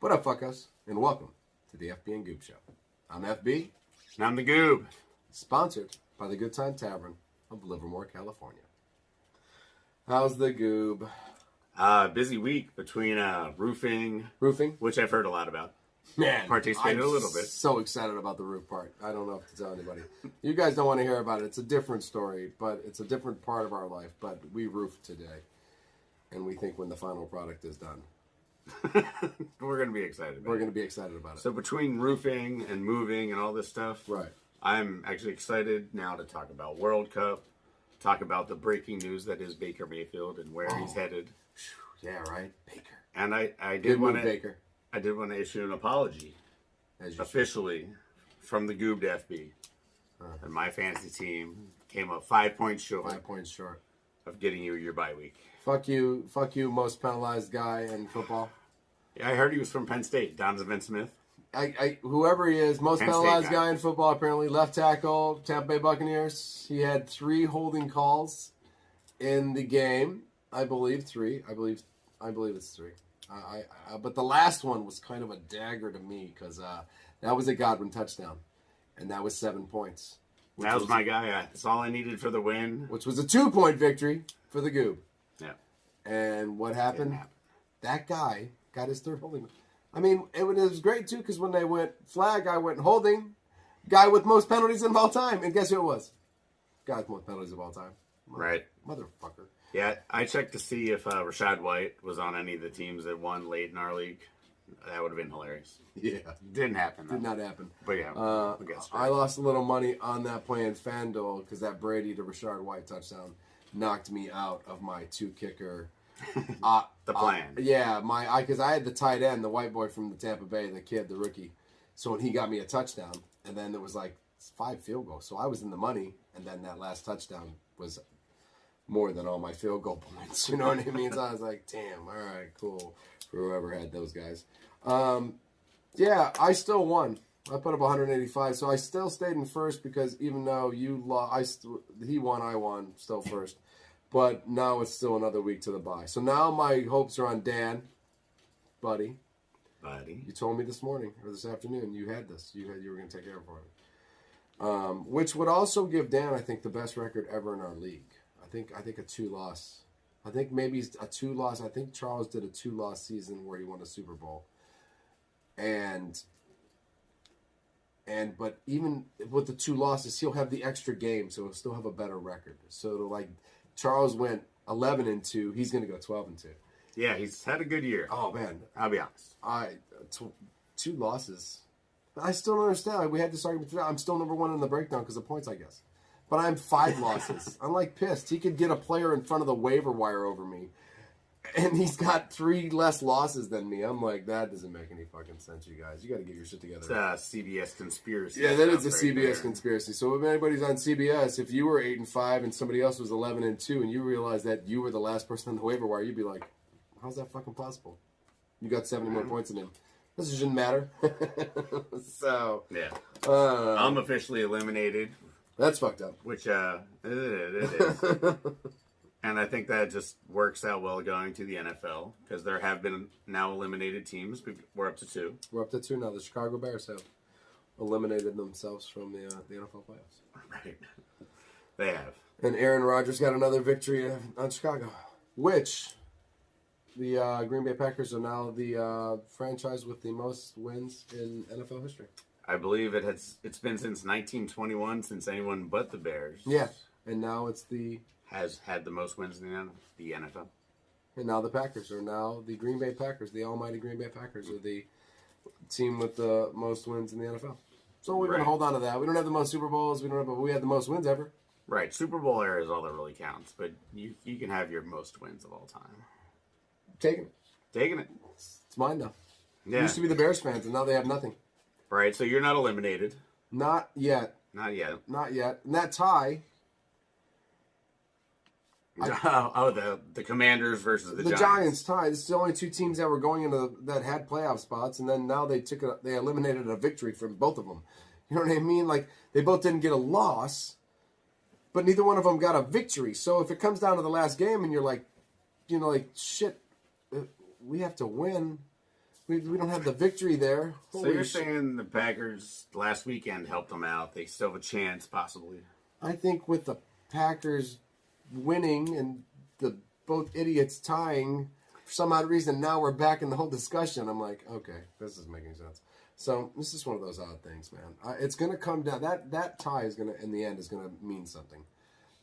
What up, fuckos? And welcome to the FB and Goob Show. I'm FB. And I'm the Goob. Sponsored by the Good Time Tavern of Livermore, California. How's the Goob? Busy week between roofing, which I've heard a lot about. Man, participated a little bit. So excited about the roof part. I don't know if to tell anybody. You guys don't want to hear about it. It's a different story, but it's a different part of our life. But we roofed today, and we think when the final product is done, we're going to be excited about We're going to be excited about it. So between roofing and moving and all this stuff, right? I'm actually excited now to talk about World Cup, talk about the breaking news that is Baker Mayfield and where he's headed. Yeah, right, Baker. And I did want to Baker. I did want to issue an apology officially from the Goob to FB. And my fantasy team came up 5 points short. 5 points short of getting you your bye week. Fuck you, most penalized guy in football. Yeah, I heard he was from Penn State, Donovan Smith. Whoever he is, most Penn penalized State guy in football, apparently, left tackle, Tampa Bay Buccaneers. He had 3 holding calls in the game. I believe 3. I believe it's 3. But the last one was kind of a dagger to me because that was a Godwin touchdown, and that was 7 points. That was my guy. That's all I needed for the win. Which was a 2-point victory for the Goob. Yeah. And what happened? That guy got his 3rd holding. I mean, it was great, too, because when they went flag, I went holding. Guy with most penalties of all time. And guess who it was? Guy with most penalties of all time. Right. Motherfucker. Yeah, I checked to see if Rashad White was on any of the teams that won late in our league. That would have been hilarious. Yeah. Didn't happen, though. Did not happen. But yeah, I lost a little money on that playing FanDuel because that Brady to Rashad White touchdown knocked me out of my 2-kicker. The plan. Yeah, because I had the tight end, the white boy from the Tampa Bay, the kid, the rookie. So when he got me a touchdown, and then there was like 5 field goals. So I was in the money, and then that last touchdown was more than all my field goal points. You know what I mean? So I was like, damn, all right, cool. For whoever had those guys. Yeah, I still won. I put up 185, so I still stayed in first because even though you lost, he won, I won, still first. But now it's still another week to the bye. So now my hopes are on Dan, buddy. You told me this morning or this afternoon you had this. You were going to take care of it. Which would also give Dan, I think, the best record ever in our league. I think a 2-loss. I think maybe a 2-loss. I think Charles did a 2-loss season where he won a Super Bowl. But even with the 2 losses, he'll have the extra game, so he'll still have a better record. So Charles went 11-2. He's going to go 12-2. Yeah, he's had a good year. Oh man, I'll be honest. 2 losses. I still don't understand. We had this argument today. I'm still number 1 in the breakdown because of points, I guess. But I'm 5 losses. I'm like pissed. He could get a player in front of the waiver wire over me, and he's got 3 less losses than me. I'm like, that doesn't make any fucking sense, you guys. You got to get your shit together. It's a CBS conspiracy. Yeah, that is a CBS conspiracy. So if anybody's on CBS, if you were 8-5 and somebody else was 11-2, and you realize that you were the last person on the waiver wire, you'd be like, how's that fucking possible? You got 70 more points than him. This shouldn't matter. So yeah, I'm officially eliminated. That's fucked up. Which it is. And I think that just works out well going to the NFL because there have been now eliminated teams. We're up to 2. We're up to 2 now. The Chicago Bears have eliminated themselves from the NFL playoffs. Right. They have. And Aaron Rodgers got another victory on Chicago, which the Green Bay Packers are now the franchise with the most wins in NFL history. I believe it's been since 1921 since anyone but the Bears. Yeah, and now has had the most wins in the NFL. And now the Packers are now the Green Bay Packers, the almighty Green Bay Packers are the team with the most wins in the NFL. So we're going to hold on to that. We don't have the most Super Bowls, but we had the most wins ever. Right, Super Bowl era is all that really counts, but you can have your most wins of all time. Taking it. It's mine now. Yeah. It used to be the Bears fans, and now they have nothing. Right, so you're not eliminated. Not yet. Not yet. And that tie. The Commanders versus the Giants. The Giants tie. This is the only 2 teams that were going into that had playoff spots, and then now they eliminated a victory from both of them. You know what I mean? Like they both didn't get a loss, but neither one of them got a victory. So if it comes down to the last game, and you're like, shit, we have to win. We don't have the victory there. So you're saying the Packers last weekend helped them out. They still have a chance, possibly. I think with the Packers winning and the both idiots tying, for some odd reason, now we're back in the whole discussion. I'm like, okay, this is making sense. So this is one of those odd things, man. It's going to come down. That tie is going to, in the end, is going to mean something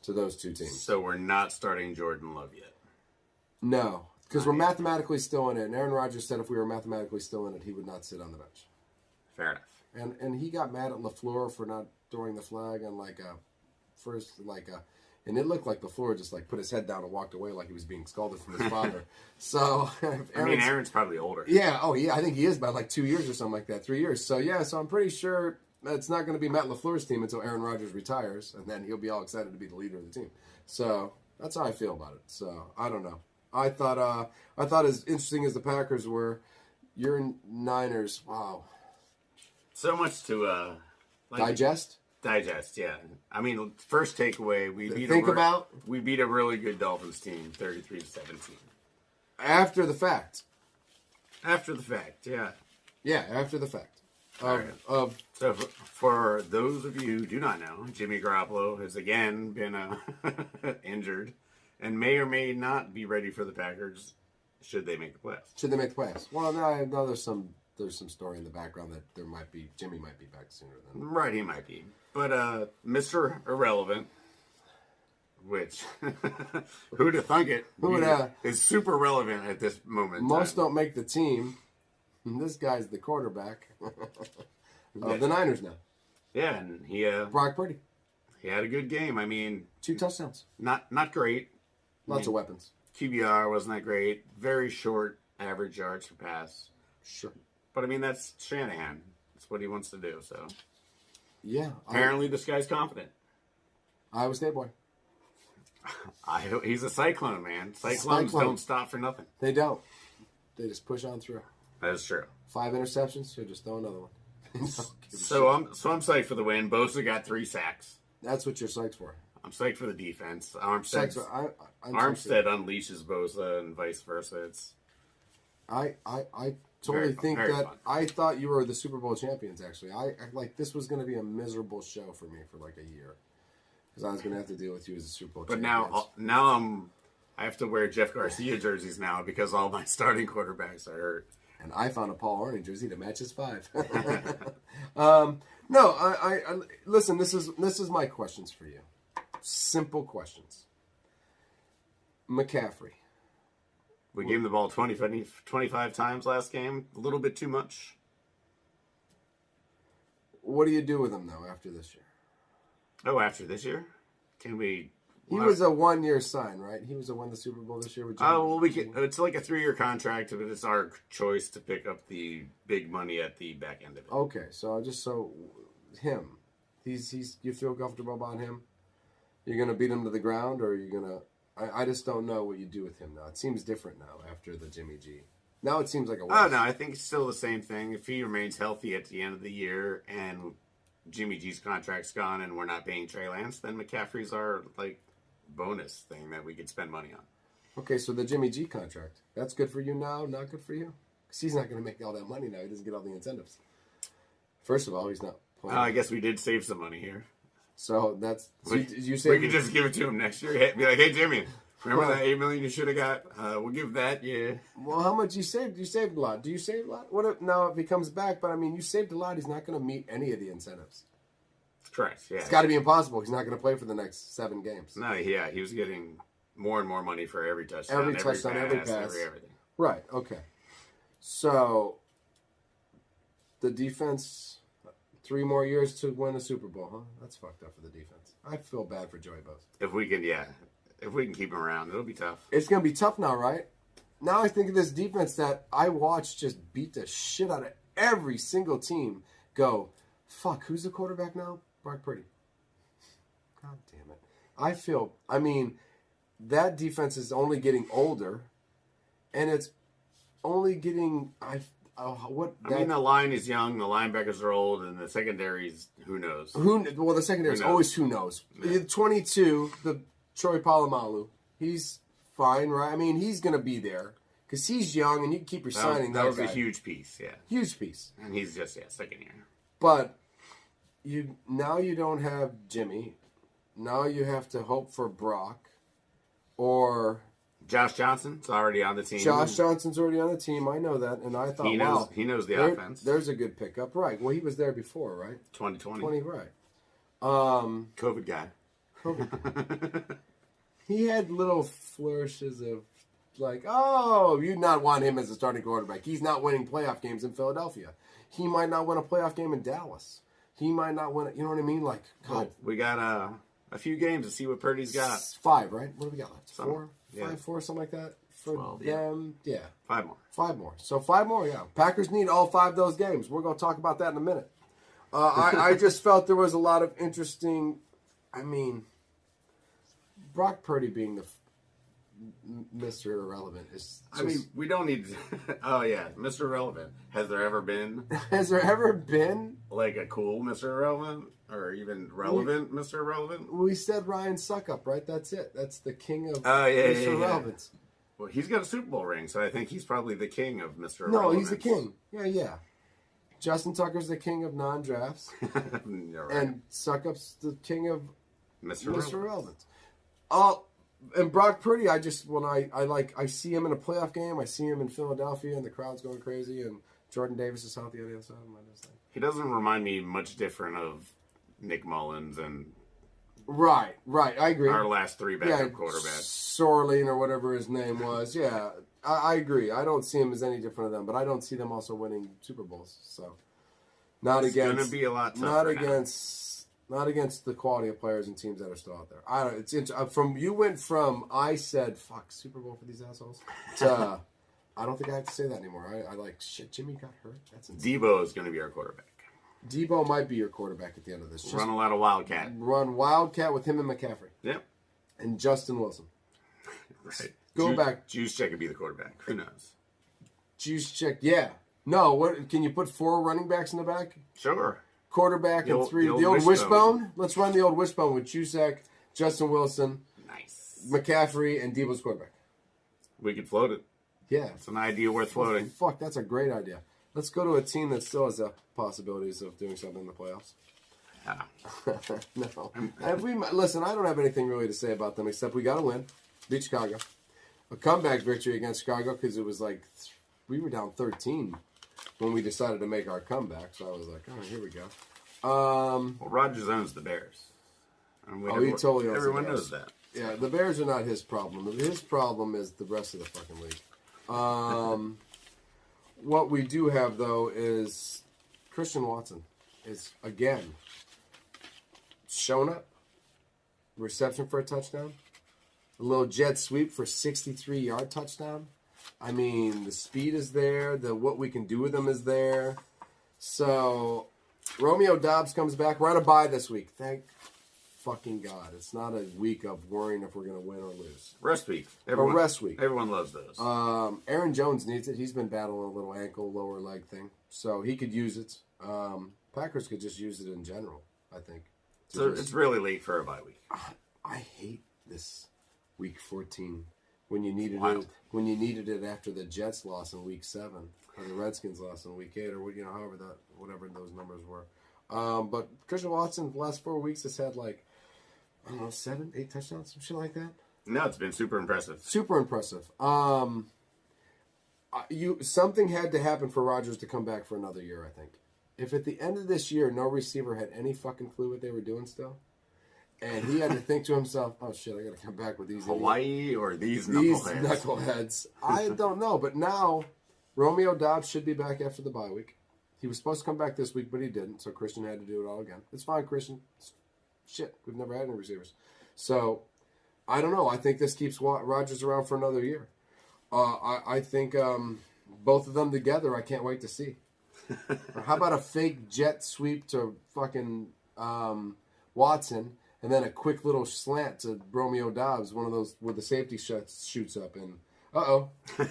to those two teams. So we're not starting Jordan Love yet. No, because we're mathematically still in it. And Aaron Rodgers said if we were mathematically still in it, he would not sit on the bench. Fair enough. And he got mad at LaFleur for not throwing the flag on and it looked like LaFleur just like put his head down and walked away like he was being scolded from his father. So Aaron's probably older. Yeah, I think he is by like 2 years or something like that, 3 years. So so I'm pretty sure it's not going to be Matt LaFleur's team until Aaron Rodgers retires, and then he'll be all excited to be the leader of the team. So that's how I feel about it. So I don't know. I thought as interesting as the Packers were, your Niners, wow. So much to digest. Digest, yeah. I mean, first takeaway, we beat a really good Dolphins team, 33-17. After the fact. After the fact, yeah. Yeah, after the fact. So for those of you who do not know, Jimmy Garoppolo has again been injured and may or may not be ready for the Packers should they make the playoffs. Well, now I know there's some story in the background that Jimmy might be back sooner than right. He might be, but Mr. Irrelevant, which who'd have thunk it? Is super relevant at this moment. Most don't make the team. And this guy's the quarterback of the Niners now. Yeah, and he Brock Purdy. He had a good game. I mean, 2 touchdowns. Not great. Lots of weapons. QBR wasn't that great. Very short average yards per pass. Sure. But I mean, that's Shanahan. That's what he wants to do. So, yeah. Apparently, this guy's confident. Iowa State boy. He's a Cyclone, man. Cyclones don't stop for nothing. They don't. They just push on through. That is true. 5 interceptions. He'll just throw another one. So I'm psyched for the win. Bosa got 3 sacks. That's what you're psyched for. I'm psyched for the defense. Armstead unleashes Bosa and vice versa. I totally think that fun. I thought you were the Super Bowl champions. Actually, I like this was going to be a miserable show for me for like a year because I was going to have to deal with you as a Super Bowl. But champions. now I have to wear Jeff Garcia jerseys now because all my starting quarterbacks are hurt. And I found a Paul Arning jersey to match his 5. No, I listen. This is my questions for you. Simple questions. McCaffrey. We gave him the ball 25 times last game. A little bit too much. What do you do with him, though, after this year? Oh, after this year? Can we... He was a 1-year sign, right? He was won the Super Bowl this year with Jimmy. Oh, well, it's like a 3-year contract, but it's our choice to pick up the big money at the back end of it. Okay, so him. You feel comfortable about him? You're going to beat him to the ground, or are you going to... I just don't know what you do with him now. It seems different now after the Jimmy G. Now it seems like a waste. Oh, no, I think it's still the same thing. If he remains healthy at the end of the year and Jimmy G's contract's gone and we're not paying Trey Lance, then McCaffrey's our, bonus thing that we could spend money on. Okay, so the Jimmy G contract. That's good for you now, not good for you? Because he's not going to make all that money now. He doesn't get all the incentives. First of all, he's not playing. I guess we did save some money here. So that's... you say we could just give it to him next year. Be like, hey, Jimmy, remember that $8 million you should have got? We'll give that, yeah. Well, how much you saved? You saved a lot. Do you save a lot? What if, now, if he comes back, but you saved a lot, he's not going to meet any of the incentives. Correct, yeah. It's got to be impossible. He's not going to play for the next 7 games. No, yeah, he was getting more and more money for every touchdown. Every touchdown, every pass. Everything. Right, okay. So, the defense... 3 more years to win a Super Bowl, huh? That's fucked up for the defense. I feel bad for Joey Bosa. If we can keep him around, it'll be tough. It's going to be tough now, right? Now I think of this defense that I watched just beat the shit out of every single team. Go, fuck, who's the quarterback now? Brock Purdy. God damn it. That defense is only getting older, and it's only getting... the line is young, the linebackers are old, and the secondary's who knows. The secondary is always who knows. Yeah. 22, the Troy Polamalu, he's fine, right? He's going to be there. Because he's young, and you can keep your signing that was guy. a huge piece, yeah. Huge piece. And he's just, second year. But you don't have Jimmy. Now you have to hope for Brock. Or... Josh Johnson's already on the team. Josh Johnson's already on the team. I know that. And I thought, he knows the offense. There's a good pickup. Right. Well, he was there before, right? 2020. Right. COVID guy. He had little flourishes of like, oh, you not want him as a starting quarterback. He's not winning playoff games in Philadelphia. He might not win a playoff game in Dallas. He might not win it. You know what I mean? Like, God. We got a few games to see what Purdy's got. 5, right? What do we got left? Something. 4, something like that for 12, them. Yeah. 5 more. 5 more. So 5 more, yeah. Packers need all 5 of those games. We're going to talk about that in a minute. I just felt there was a lot of interesting. I mean, Brock Purdy being the Mr. Irrelevant is. I mean, we don't need. Oh yeah, Mr. Irrelevant. Has there ever been? Has there ever been like a cool Mr. Irrelevant or even relevant Mr. Irrelevant? We said Ryan Suckup, right? That's it. That's the king of Mr. Irrelevant. Well, he's got a Super Bowl ring, so I think he's probably the king of Mr. Irrelevant. No, he's the king. Yeah. Justin Tucker's the king of non-drafts, right. And Suckup's the king of Mr. Irrelevant. And Brock Purdy, I see him in a playoff game. I see him in Philadelphia, and the crowd's going crazy. And Jordan Davis is healthy on the other side. He doesn't remind me much different of Nick Mullins and right. I agree. Our last 3 backup quarterbacks, Sorlin or whatever his name was. Yeah, I agree. I don't see him as any different of them, but I don't see them also winning Super Bowls. So it's going to be a lot tougher Not against the quality of players and teams that are still out there. I don't. You went from I said fuck Super Bowl for these assholes to I don't think I have to say that anymore. I like shit. Jimmy got hurt. That's insane. Debo is going to be our quarterback. Debo might be your quarterback at the end of this. Run a lot of Wildcat. Run Wildcat with him and McCaffrey. Yep. And Justin Wilson. Right. Back. Juice could be the quarterback. Who knows? Juice, yeah. No, what can you put 4 running backs in the back? Sure. Quarterback and 3. The old wishbone. Let's run the old wishbone with Juszczyk, Justin Wilson, nice, McCaffrey, and Debo's quarterback. We could float it. Yeah. It's an idea worth floating. Fuck, that's a great idea. Let's go to a team that still has the possibilities of doing something in the playoffs. No. Listen, I don't have anything really to say about them except we got to win. Beat Chicago. A comeback victory against Chicago because it was like we were down 13 when we decided to make our comeback. So I was like, all right, here we go. Well, Rodgers owns the Bears. He totally owns everyone the Bears. knows that. Yeah, the Bears are not his problem. His problem is the rest of the fucking league. What we do have, though, is Christian Watson is, again, shown up. Reception for a touchdown. A little jet sweep for 63-yard touchdown. I mean, the speed is there. What we can do with him is there. So, Romeo Doubs comes back. We're on a bye this week. Thank fucking God. It's not a week of worrying if we're going to win or lose. Rest week. Rest week. Everyone loves those. Aaron Jones needs it. He's been battling a little ankle, lower leg thing. So he could use it. Packers could just use it in general, I think. So it's really late for a bye week. I hate this week 14 when you needed Wild. it. When you needed it after the Jets lost in week 7 or the Redskins lost in week 8 or whatever those numbers were. But Christian Watson the last 4 weeks has had like 7, 8 touchdowns, some shit like that. No, it's been super impressive. Super impressive. Something had to happen for Rodgers to come back for another year, I think. If at the end of this year no receiver had any fucking clue what they were doing still, and he had to think to himself, oh shit, I gotta come back with these Hawaii or these knuckleheads. I don't know, but now Romeo Doubs should be back after the bye week. He was supposed to come back this week, but he didn't, so Christian had to do it all again. It's fine, Christian. Shit, we've never had any receivers. So, I don't know. I think this keeps Rodgers around for another year. I think both of them together, I can't wait to see. How about a fake jet sweep to fucking Watson, and then a quick little slant to Romeo Doubs, one of those where the safety shoots up, and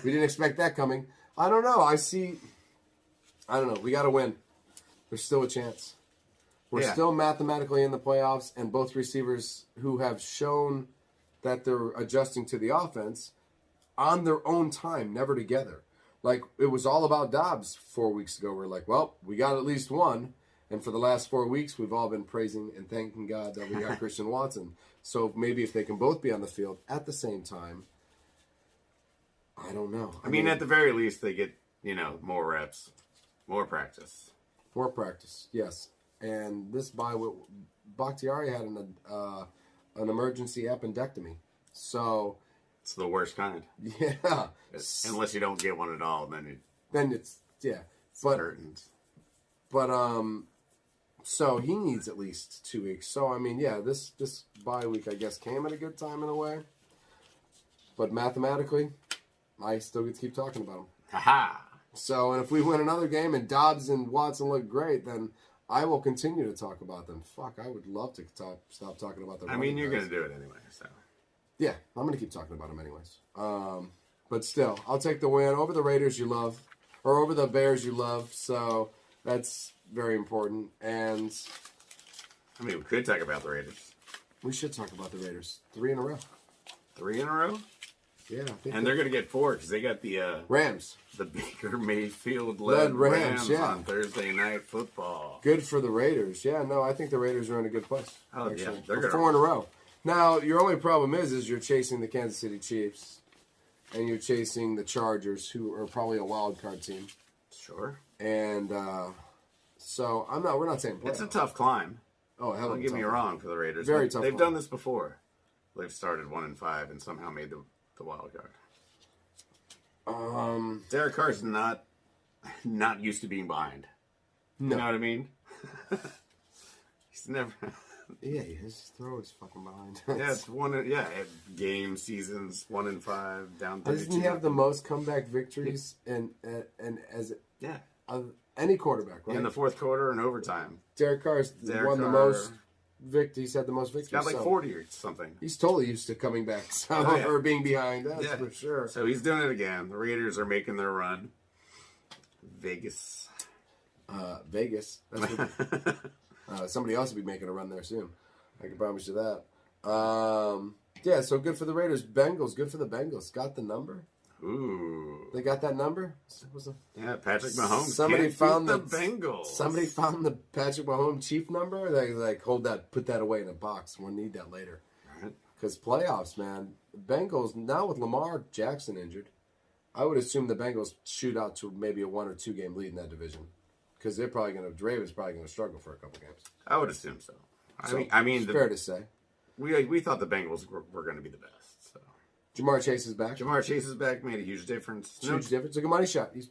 we didn't expect that coming. I don't know. I don't know. We got to win. There's still a chance. We're still mathematically in the playoffs, and both receivers who have shown that they're adjusting to the offense on their own time, never together. Like, it was all about Dobbs 4 weeks ago. We're like, well, we got at least one. And for the last 4 weeks, we've all been praising and thanking God that we got Christian Watson. So maybe if they can both be on the field at the same time, I don't know. I mean, at the very least, they get, more reps, more practice. More practice, yes. And this bye, Bakhtiari had an emergency appendectomy. So it's the worst kind. Yeah. Unless you don't get one at all, then it's curtains. But so he needs at least 2 weeks. So I mean, yeah, this bye week I guess came at a good time in a way. But mathematically, I still get to keep talking about him. Ha. So, and if we win another game and Dobbs and Watson look great, then I will continue to talk about them. Fuck, I would love to stop talking about them. I mean, you're going to do it anyway, so. Yeah, I'm going to keep talking about them anyways. But still, I'll take the win over the Raiders you love, or over the Bears you love, so that's very important. And I mean, we could talk about the Raiders. We should talk about the Raiders. 3 in a row. 3 in a row? Yeah, I think and they're going to get 4 because they got the Rams, the Baker Mayfield-led Rams on Thursday Night Football. Good for the Raiders. Yeah, no, I think the Raiders are in a good place. Oh, actually. Yeah, they're 4 in a row. Now, your only problem is you're chasing the Kansas City Chiefs, and you're chasing the Chargers, who are probably a wild card team. Sure. And so we're not saying playoff. It's a tough climb. Oh, hell, don't get me wrong for the Raiders. Very tough. They've done this before. They've started 1-5 and somehow made the wild card. Derek Carr's not used to being behind. No. You know what I mean? He's never. Yeah, his throw is fucking behind. Yeah, it's game seasons 1-5 down. Doesn't he have the most comeback victories and as any quarterback, right? In the fourth quarter and overtime. Derek Carr's won the most victories. He's had the most victories. He's got like 40 or something. He's totally used to coming back or being behind. That's for sure. So he's doing it again. The Raiders are making their run. Vegas. Vegas. That's what, somebody else will be making a run there soon. I can promise you that. Yeah, so good for the Raiders. Bengals, good for the Bengals. Got the number? Ooh. They got that number? Yeah, Patrick Mahomes. Somebody found the Bengals. Somebody found the Patrick Mahomes Chief number? They put that away in a box. We'll need that later. Because playoffs, man. Bengals, now with Lamar Jackson injured, I would assume the Bengals shoot out to maybe a 1 or 2 game lead in that division. Because Raven's probably going to struggle for a couple games. I would assume so. I mean, fair to say. We thought the Bengals were going to be the best. So Jamar Chase is back. Jamar Chase is back. Made a huge difference. Huge difference. Like a money shot. He's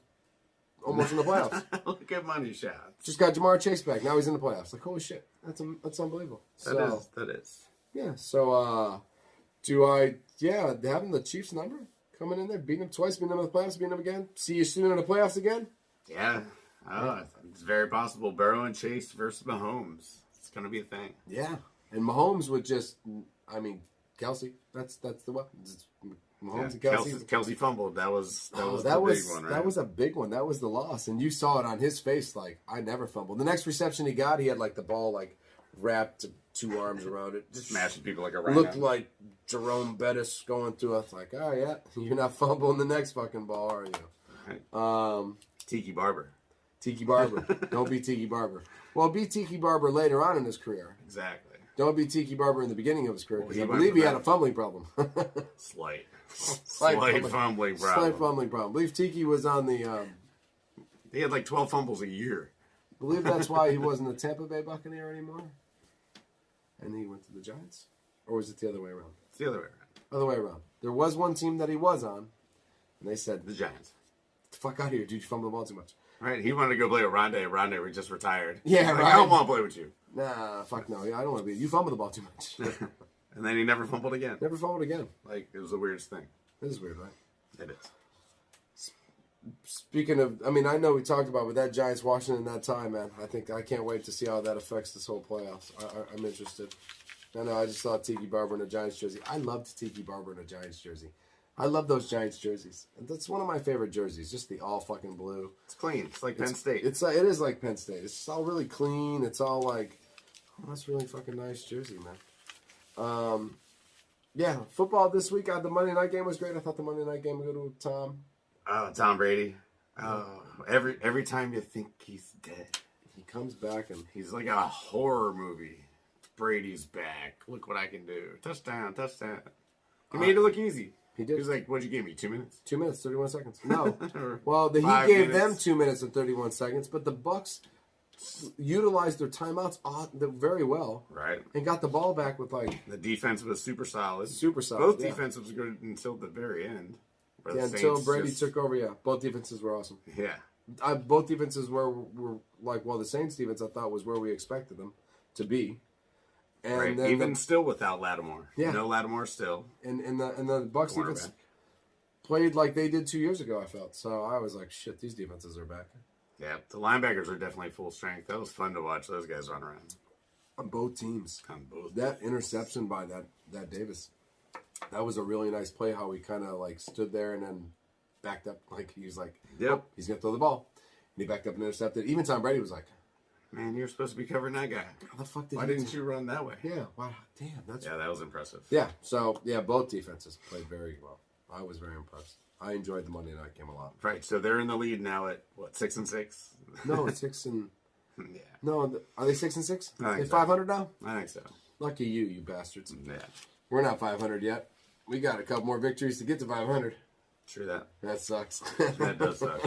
almost in the playoffs. Look at money shots. Just got Jamar Chase back. Now he's in the playoffs. Like, holy shit. That's unbelievable. That is. Yeah. So, having the Chiefs number coming in there, beating them twice, beating them in the playoffs, beating them again. See you soon in the playoffs again? Yeah. It's very possible. Burrow and Chase versus Mahomes. It's going to be a thing. Yeah. And Mahomes would Kelsey. That's the weapon. Mahomes and Kelsey. Kelsey fumbled. That was the big one, right? That was a big one. That was the loss. And you saw it on his face, like, I never fumbled. The next reception he got, he had like the ball like wrapped 2 arms around it. Just smashing people like a rhino. Looked like Jerome Bettis going through us like, oh yeah, you're not fumbling the next fucking ball, are you? Right. Tiki Barber. Don't be Tiki Barber. Well, be Tiki Barber later on in his career. Exactly. Don't be Tiki Barber in the beginning of his career, because I believe he had a fumbling problem. Slight fumbling problem. Slight fumbling problem. I believe Tiki was on the... he had like 12 fumbles a year. I believe that's why he wasn't a Tampa Bay Buccaneer anymore. And he went to the Giants? Or was it the other way around? It's the other way around. Other way around. There was one team that he was on, and they said... The Giants. Get the fuck out of here, dude. You fumble the ball too much. Right, he wanted to go play with Rondé. Rondé was just retired. Yeah, like, right. I don't want to play with you. Nah, fuck no. I don't want to be. You fumble the ball too much. And then he never fumbled again. Never fumbled again. Like, it was the weirdest thing. It is weird, right? It is. Speaking of, I know we talked about with that Giants Washington that time, man. I can't wait to see how that affects this whole playoffs. I'm interested. I just saw Tiki Barber in a Giants jersey. I loved Tiki Barber in a Giants jersey. I love those Giants jerseys. That's one of my favorite jerseys. Just the all fucking blue. It's clean. It's like Penn State. It is like Penn State. It's just all really clean. It's all like, oh, that's really fucking nice jersey, man. Yeah, football this week. The Monday night game was great. I thought the Monday night game would go to Tom. Oh, Tom Brady. Oh, every time you think he's dead, He comes back and he's like a horror movie. Brady's back. Look what I can do. Touchdown, touchdown. He made it look easy. he did. He was like, what'd you give me, 2 minutes? 2 minutes, 31 seconds. No. Or Well, he 5 gave them minutes? 2 minutes and 31 seconds, but the Bucks utilized their timeouts very well Right. and got the ball back with like The defense was super solid. super solid. Both yeah. defenses was good until the very end. where the Yeah, until Saints Brady just- took over. Yeah, both defenses were awesome. Yeah. Both defenses were like, well, the Saints defense I thought was where we expected them to be, and Right. then Even still without Lattimore. Yeah. No Lattimore still. and the Bucks defense Cornerback. played like they did 2 years ago. I felt so. I was like, shit, these defenses are back Yeah. The linebackers are definitely full strength. That was fun to watch those guys run around. on both teams. On both. That interception by that Davis, that was a really nice play. How he kind of like stood there and then backed up, like he was like, Yep. oh, he's gonna throw the ball, and he backed up and intercepted. Even Tom Brady was like, Man, you're supposed to be covering that guy. how the fuck did Why he didn't you run that way? Yeah, wow, damn, that's Yeah, that was impressive. yeah. So yeah, both defenses played very well. I was very impressed. I enjoyed the Monday night game a lot. Right. So they're in the lead now at what, 6-6? No, it's 6 and Yeah. no, are they 6 and 6? I think They so. 500 now. I think so. Lucky you bastards. Yeah. We're not 500 yet. We got a couple more victories to get to 500. True that. That sucks. That does suck.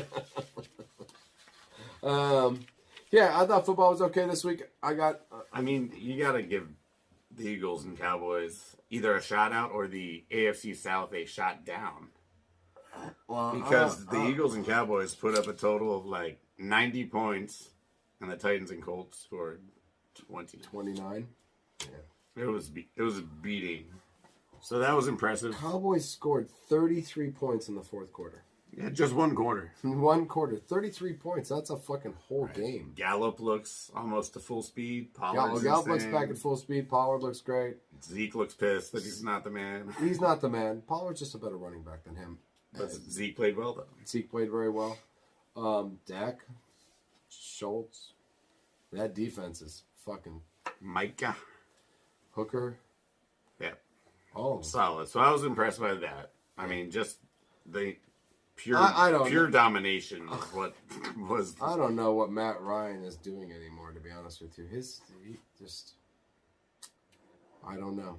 Yeah, I thought football was okay this week. I got I mean, you got to give the Eagles and Cowboys either a shot out or the AFC South a shot down. Because the Eagles and Cowboys put up a total of like 90 points, and the Titans and Colts scored 20. 29. Yeah. It was a beating. So that was impressive. Cowboys scored 33 points in the fourth quarter. Yeah, just one quarter. In one quarter, 33 points. That's a fucking whole game. Gallup looks almost to full speed. Pollard's Gallup looks insane. back at full speed. Pollard looks great. Zeke looks pissed that he's not the man. He's not the man. Pollard's just a better running back than him. But Zeke played well, though. Zeke played very well. Dak, Schultz. That defense is fucking Micah. Hooker. Yeah. Oh, Solid. So I was impressed by that. I mean, just the pure I don't pure know. domination of what was. I don't know what Matt Ryan is doing anymore, to be honest with you. I don't know.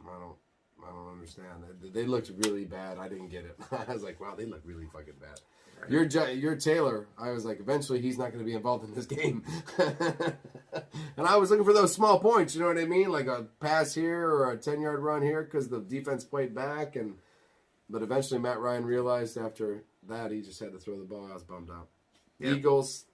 I don't understand. They looked really bad. I didn't get it. I was like, wow, they look really fucking bad. Right. You're Taylor. I was like, eventually he's not going to be involved in this game. And I was looking for those small points, you know what I mean? Like a pass here or a 10-yard run here because the defense played back. But eventually Matt Ryan realized after that he just had to throw the ball. I was bummed out. Yep. Eagles,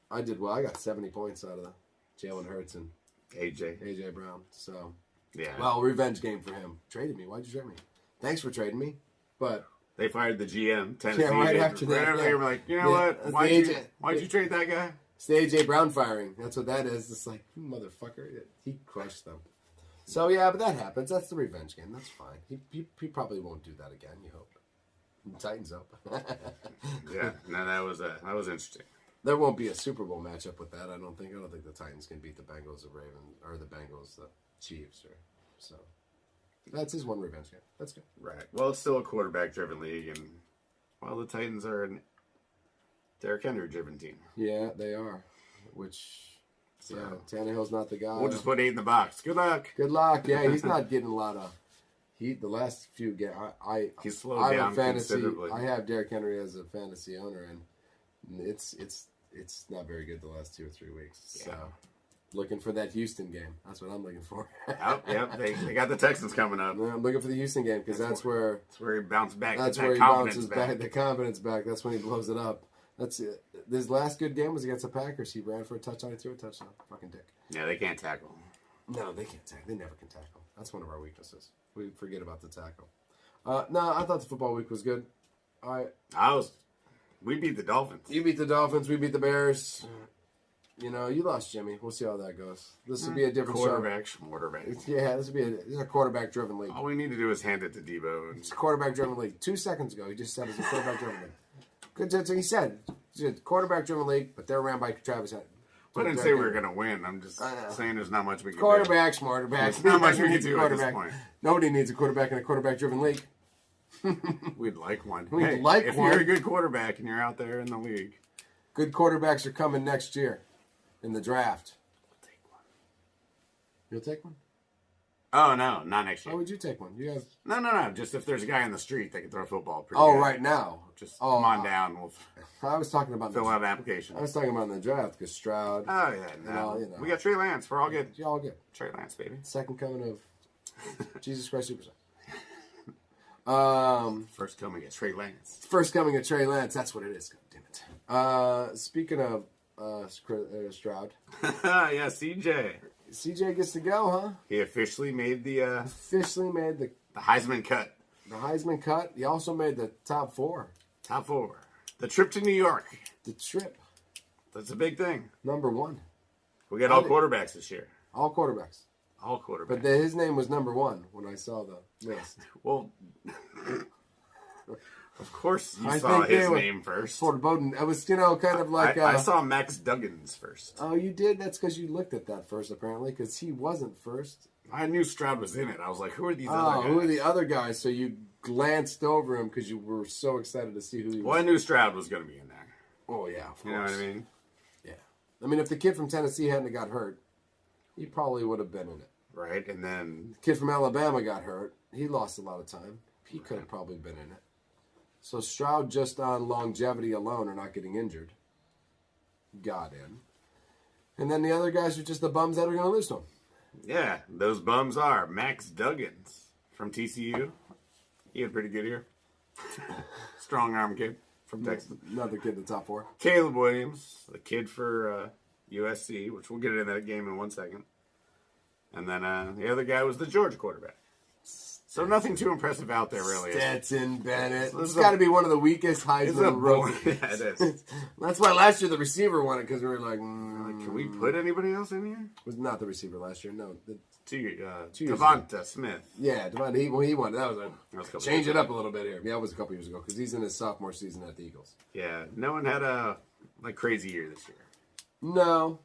I did well. I got 70 points out of Jalen Hurts and AJ. Brown. So, Yeah. well, revenge game for him. Traded me. Why'd you trade me? Thanks for trading me. But They fired the GM. Tennessee. Yeah, right after that, Right, yeah. They were like, you know Yeah, what? that's Why'd the you trade that guy? it's the A.J. Brown firing. That's what that is. It's like, motherfucker. He crushed them. So, yeah, but that happens. That's the revenge game. That's fine. He probably won't do that again, you hope. Titans up. Yeah. No, that was interesting. There won't be a Super Bowl matchup with that, I don't think. I don't think the Titans can beat the Bengals, the Ravens, or the Bengals, the Chiefs. So, that's his one revenge game. That's good. Right. Well, it's still a quarterback-driven league, and while the Titans are an Derrick Henry-driven team. Yeah, they are. Which, So yeah, Tannehill's not the guy. we'll just put 8 in the box. Good luck. Good luck. Yeah, he's not getting a lot of heat. The last few games, He's slowed I'm down a fantasy. considerably. I have Derrick Henry as a fantasy owner, and it's not very good the last 2 or 3 weeks. Yeah. So, looking for that Houston game. That's what I'm looking for. Yep. They got the Texans coming up. I'm looking for the Houston game because that's where he bounced back. that's Get where that he confidence bounces back. The confidence back. That's when he blows it up. That's it. His last good game was against the Packers. He ran for a touchdown. He threw a touchdown. Fucking dick. Yeah, they can't tackle. No, they can't tackle. They never can tackle. That's one of our weaknesses. We forget about the tackle. No, I thought the football week was good. We beat the Dolphins. You beat the Dolphins. We beat the Bears. You know, you lost Jimmy. We'll see how that goes. This will be a different quarterback. show. Yeah, this is a quarterback-driven league. All we need to do is hand it to Debo. It's a quarterback-driven league. 2 seconds ago, he just said it's a quarterback-driven league. Good. That's what he said. It's a quarterback-driven league, but they're ran by Travis I didn't say we were going to win. I'm just saying there's not much we can do. Quarterbacks. There's not much we can do at this point. Nobody needs a quarterback in a quarterback-driven league. We'd like one. If you're a good quarterback and you're out there in the league. Good quarterbacks are coming next year in the draft. I'll take one. You'll take one? Oh, no, not next year. Why would you take one? You have... No. Just if there's a guy in the street that can throw a football pretty good. Right now. Just come on down. I was talking about fill out an application. I was talking about in the draft because Stroud. Oh, yeah. No. We got Trey Lance. We're all good. You're all good. Trey Lance, baby. Second coming of Jesus Christ Superstar. First coming of Trey Lance. First coming of Trey Lance. That's what it is. God damn it. Speaking of Stroud. Yeah, CJ. CJ gets to go, huh? He officially made the Heisman cut. The Heisman cut. He also made the top 4. Top 4. The trip to New York. The trip. That's a big thing. Number 1. We got all quarterbacks this year. All quarterbacks. All quarterbacks. But his name was number 1 when I saw the list. Well, of course you saw his name first. Fort Bowden. I was, kind of like... I saw Max Duggan's first. Oh, you did? That's because you looked at that first, apparently, because he wasn't first. I knew Stroud was in it. I was like, who are these other guys? Who are the other guys? So you glanced over him because you were so excited to see who he was. Well, I knew Stroud was going to be in there. Oh, yeah, of course. You know what I mean? Yeah. I mean, if the kid from Tennessee hadn't got hurt, he probably would have been in it. Right, and then... The kid from Alabama got hurt. He lost a lot of time. He could have probably been in it. So Stroud, just on longevity alone or not getting injured, got in. And then the other guys are just the bums that are going to lose to him. Yeah, those bums are Max Duggins from TCU. He had a pretty good year. Strong arm kid from Texas. Another kid in the top 4. Caleb Williams, the kid for USC, which we'll get into that game in 1 second. And then the other guy was the Georgia quarterback. So nothing too impressive out there, really. Stetson Bennett. It's got to be one of the weakest Heisman rookies. Yeah, it is. That's why last year the receiver won it, because we were like, can we put anybody else in here? Was not the receiver last year, no. 2 years. Devonta Smith. Yeah, Devonta. He won. That was change it up a little bit here. Yeah, it was a couple years ago, because he's in his sophomore season at the Eagles. Yeah, no one had a crazy year this year. No,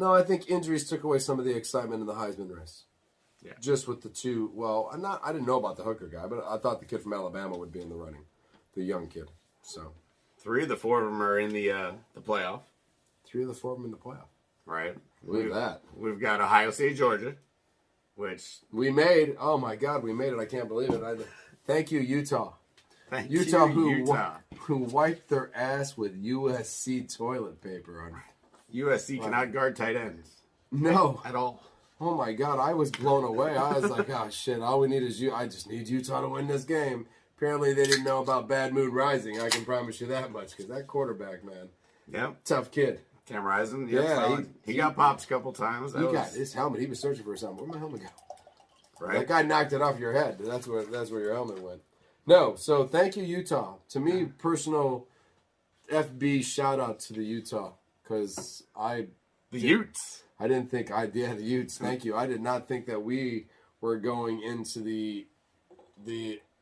I think injuries took away some of the excitement in the Heisman race. Yeah. Just with the two. Well, I didn't know about the hooker guy, but I thought the kid from Alabama would be in the running, the young kid. So 3 of the 4 of them are in the playoff. 3 of the 4 of them in the playoff. Right. Look at that. We've got Ohio State, Georgia, which we made. Oh my God, we made it! I can't believe it. Thank you, Utah. Thank Utah, you, Utah, who wiped their ass with USC toilet paper on. USC cannot guard tight ends. No, at all. Oh my God, I was blown away. I was like, oh shit, all we need is you. I just need Utah to win this game. Apparently they didn't know about Bad Mood Rising. I can promise you that much, because that quarterback, man. Yep. Tough kid. Cam Rising. Yeah. He got popped a couple times. He got his helmet. He was searching for his helmet. Where'd my helmet go? Right. That guy knocked it off your head. That's where your helmet went. No, so thank you, Utah. To me, personal FB shout out to the Utah, because the Utes. I didn't think the Utes. Thank you. I did not think that we were going into the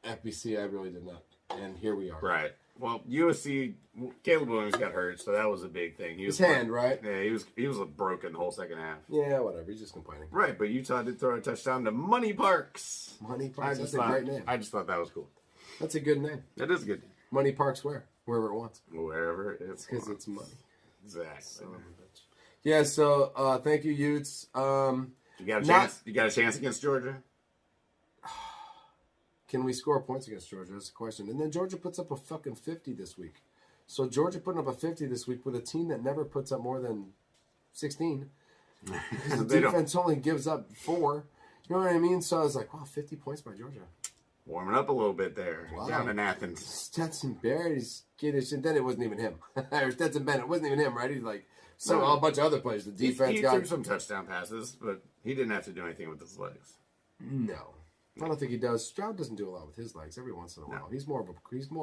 FBC. I really did not. And here we are. Right. Well, USC. Caleb Williams got hurt, so that was a big thing. His hand, right? Yeah, he was broken the whole second half. Yeah, whatever. He's just complaining. Right, but Utah did throw a touchdown to Money Parks. Money Parks. That's a great name. I just thought that was cool. That's a good name. That is a good name. Money Parks where? Wherever it wants. Wherever it's because it's money. Exactly. Yeah, so thank you, Utes. You got a chance. You got a chance against Georgia. Can we score points against Georgia? That's the question. And then Georgia puts up a fucking 50 this week. So Georgia putting up a 50 this week with a team that never puts up more than 16. The defense only gives up 4. You know what I mean? So I was like, wow, 50 points by Georgia. Warming up a little bit there. Wow. Down in Athens. Stetson Barry's kiddish. And then it wasn't even him. Or Stetson Bennett. It wasn't even him, right? He's like a bunch of other players. The defense he threw some touchdown passes, but he didn't have to do anything with his legs. No. I don't think he does. Stroud doesn't do a lot with his legs. Every once in a while, no. He's more of